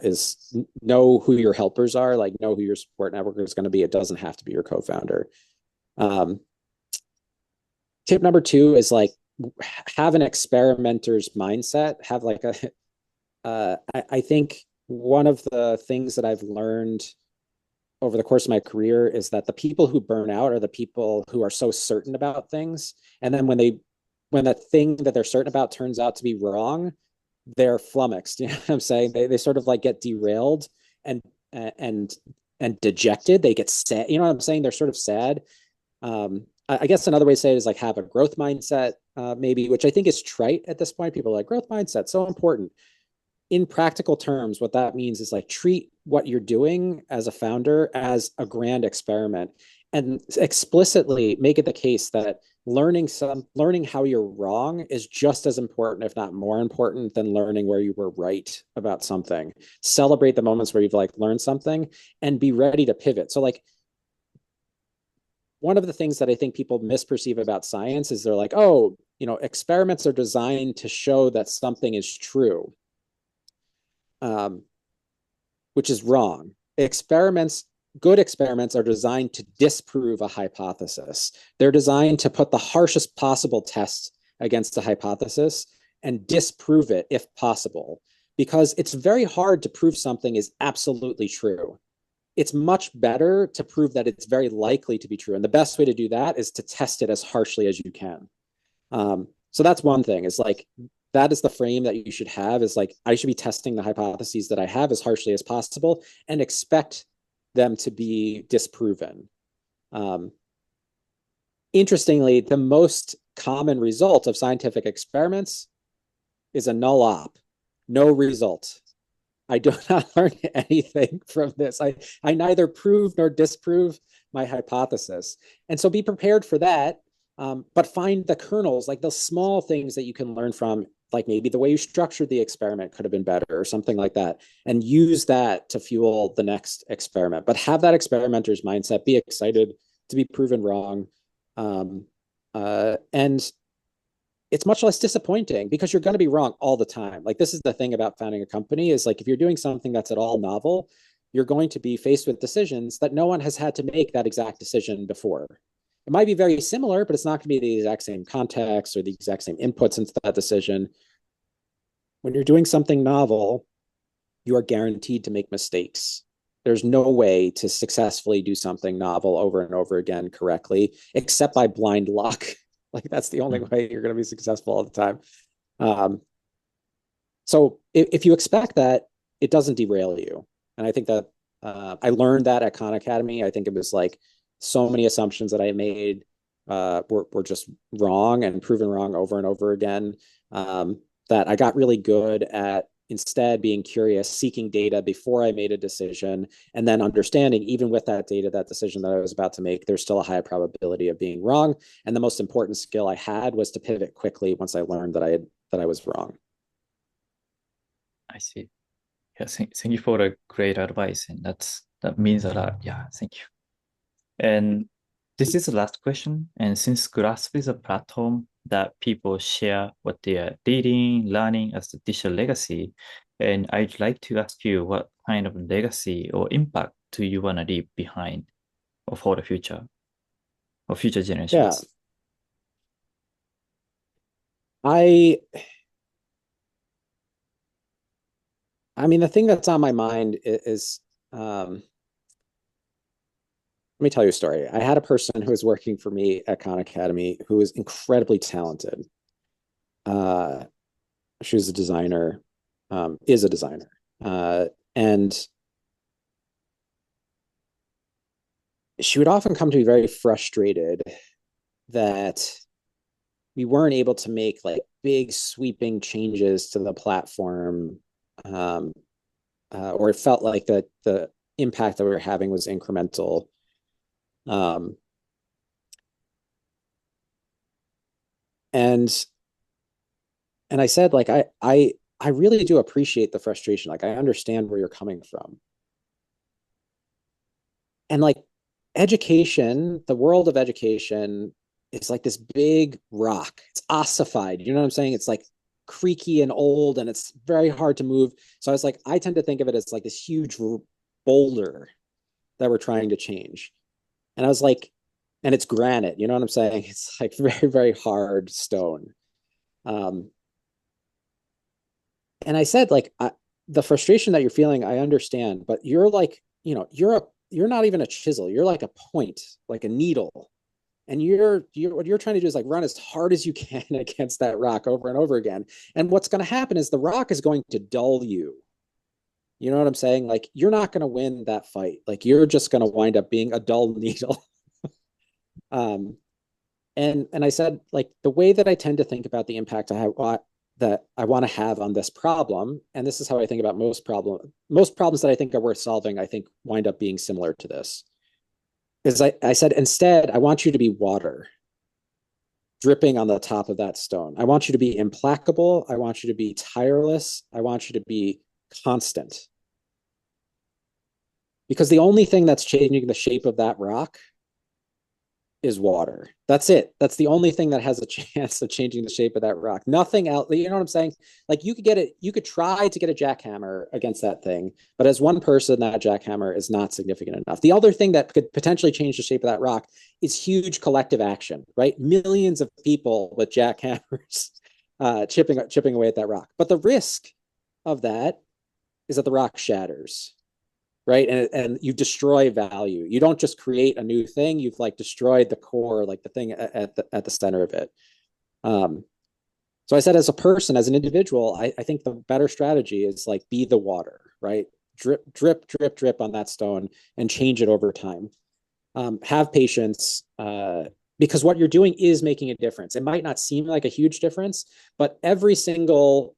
is know who your helpers are, like know who your support network is going to be. It doesn't have to be your co-founder. Tip number two is like have an experimenter's mindset. Have like I think one of the things that I've learned over the course of my career is that the people who burn out are the people who are so certain about things. And then when that thing that they're certain about turns out to be wrong, they're flummoxed. You know what I'm saying? They sort of like get derailed and dejected. They get sad. You know what I'm saying? They're sort of sad. I guess another way to say it is like have a growth mindset, maybe, which I think is trite at this point. People are like, growth mindset, so important. In practical terms, what that means is like treat what you're doing as a founder as a grand experiment and explicitly make it the case that learning how you're wrong is just as important, if not more important, than learning where you were right about something. Celebrate the moments where you've like learned something and be ready to pivot. So like one of the things that I think people misperceive about science is they're like, oh, experiments are designed to show that something is true. Which is wrong. Good experiments are designed to disprove a hypothesis. They're designed to put the harshest possible test against a hypothesis and disprove it if possible, because it's very hard to prove something is absolutely true. It's much better to prove that it's very likely to be true. And the best way to do that is to test it as harshly as you can. So that's one thing, is like, that is the frame that you should have, is like, I should be testing the hypotheses that I have as harshly as possible and expect them to be disproven. Interestingly, the most common result of scientific experiments is a null op, no result. I do not learn anything from this. I neither prove nor disprove my hypothesis. And so be prepared for that, but find the kernels, like the small things that you can learn from, like maybe the way you structured the experiment could have been better or something like that, and use that to fuel the next experiment. But have that experimenter's mindset, be excited to be proven wrong. And it's much less disappointing because you're going to be wrong all the time. Like, this is the thing about founding a company, is like, if you're doing something that's at all novel, you're going to be faced with decisions that no one has had to make that exact decision before. It might be very similar, but it's not going to be the exact same context or the exact same inputs into that decision. When you're doing something novel, you are guaranteed to make mistakes. There's no way to successfully do something novel over and over again correctly, except by blind luck. Like, that's the only way you're going to be successful all the time. So if you expect that, it doesn't derail you. And I think that I learned that at Khan Academy. I think it was like, so many assumptions that I made were just wrong and proven wrong over and over again, that I got really good at instead being curious, seeking data before I made a decision, and then understanding, even with that data, that decision that I was about to make, there's still a high probability of being wrong. And the most important skill I had was to pivot quickly once I learned that I was wrong. I see. Yeah, thank you for the great advice, and that means a lot. Yeah, thank you. And this is the last question. And since Glasp is a platform that people share what they are reading, learning as the digital legacy, and I'd like to ask you what kind of legacy or impact do you want to leave behind or for the future or future generations? Yeah. I mean, the thing that's on my mind is let me tell you a story. I had a person who was working for me at Khan Academy who was incredibly talented. She was a designer, is a designer. And she would often come to me very frustrated that we weren't able to make like big sweeping changes to the platform, or it felt like that the impact that we were having was incremental. And I said, like, I really do appreciate the frustration. Like, I understand where you're coming from. And like education, the world of education is like this big rock. It's ossified. You know what I'm saying? It's like creaky and old and it's very hard to move. So I was like, I tend to think of it as like this huge boulder that we're trying to change. And I was like, and it's granite, you know what I'm saying? It's like very, very hard stone. And I said, like, the frustration that you're feeling, I understand, but you're like, you know, you're not even a chisel. You're like a point, like a needle. And what you're trying to do is like run as hard as you can against that rock over and over again. And what's going to happen is the rock is going to dull you. You know what I'm saying? Like, you're not going to win that fight. Like, you're just going to wind up being a dull needle. And I said, like, the way that I tend to think about the impact that I want to have on this problem, and this is how I think about most problems that I think are worth solving, I think wind up being similar to this. Is I said, instead, I want you to be water dripping on the top of that stone. I want you to be implacable. I want you to be tireless. I want you to be constant. Because the only thing that's changing the shape of that rock is water. That's it. That's the only thing that has a chance of changing the shape of that rock. Nothing else. You know what I'm saying? Like, you could try to get a jackhammer against that thing, but as one person, that jackhammer is not significant enough. The other thing that could potentially change the shape of that rock is huge collective action, right? Millions of people with jackhammers chipping away at that rock. But the risk of that is that the rock shatters. Right. And you destroy value. You don't just create a new thing. You've like destroyed the core, like the thing at the center of it. So I said, as a person, as an individual, I think the better strategy is like, be the water, right? Drip, drip, drip, drip on that stone and change it over time. Have patience, because what you're doing is making a difference. It might not seem like a huge difference, but every single,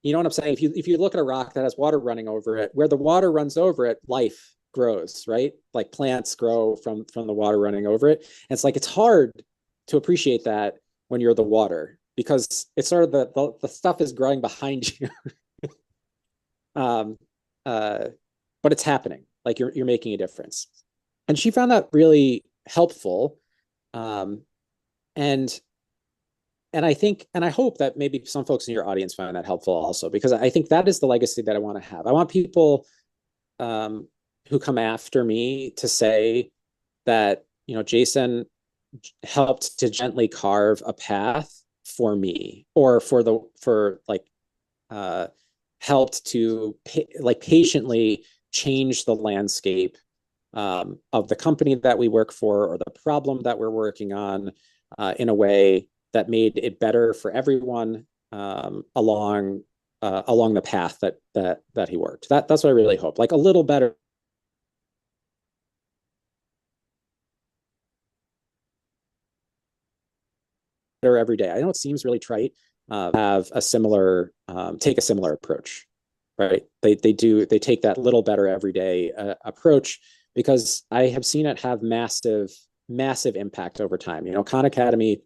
you know what I'm saying? If you look at a rock that has water running over it, where the water runs over it, life grows, right? Like, plants grow from the water running over it. And it's like, it's hard to appreciate that when you're the water, because it's sort of the stuff is growing behind you. But it's happening. Like, you're making a difference. And she found that really helpful. And I think, and I hope that maybe some folks in your audience find that helpful also, because I think that is the legacy that I want to have. I want people who come after me to say that, you know, Jason helped to gently carve a path for me, or helped to patiently change the landscape of the company that we work for, or the problem that we're working on, in a way that made it better for everyone along the path that he worked. That's what I really hope. Like, a little better every day. I know it seems really trite. Have a similar take a similar approach. right? They take that little better every day approach, because I have seen it have massive impact over time. Khan Academy,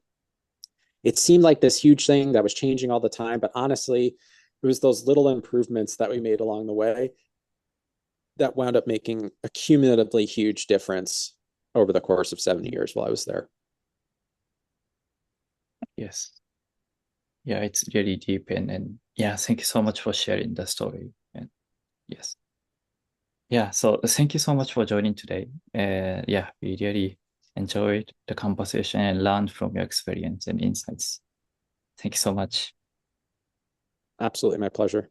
it seemed like this huge thing that was changing all the time, but honestly, it was those little improvements that we made along the way that wound up making a cumulatively huge difference over the course of 7 years while I was there. Yes. Yeah, it's really deep, and yeah, thank you so much for sharing the story. And yes. Yeah, so thank you so much for joining today. Yeah, we really enjoyed the conversation and learned from your experience and insights. Thank you so much. Absolutely, my pleasure.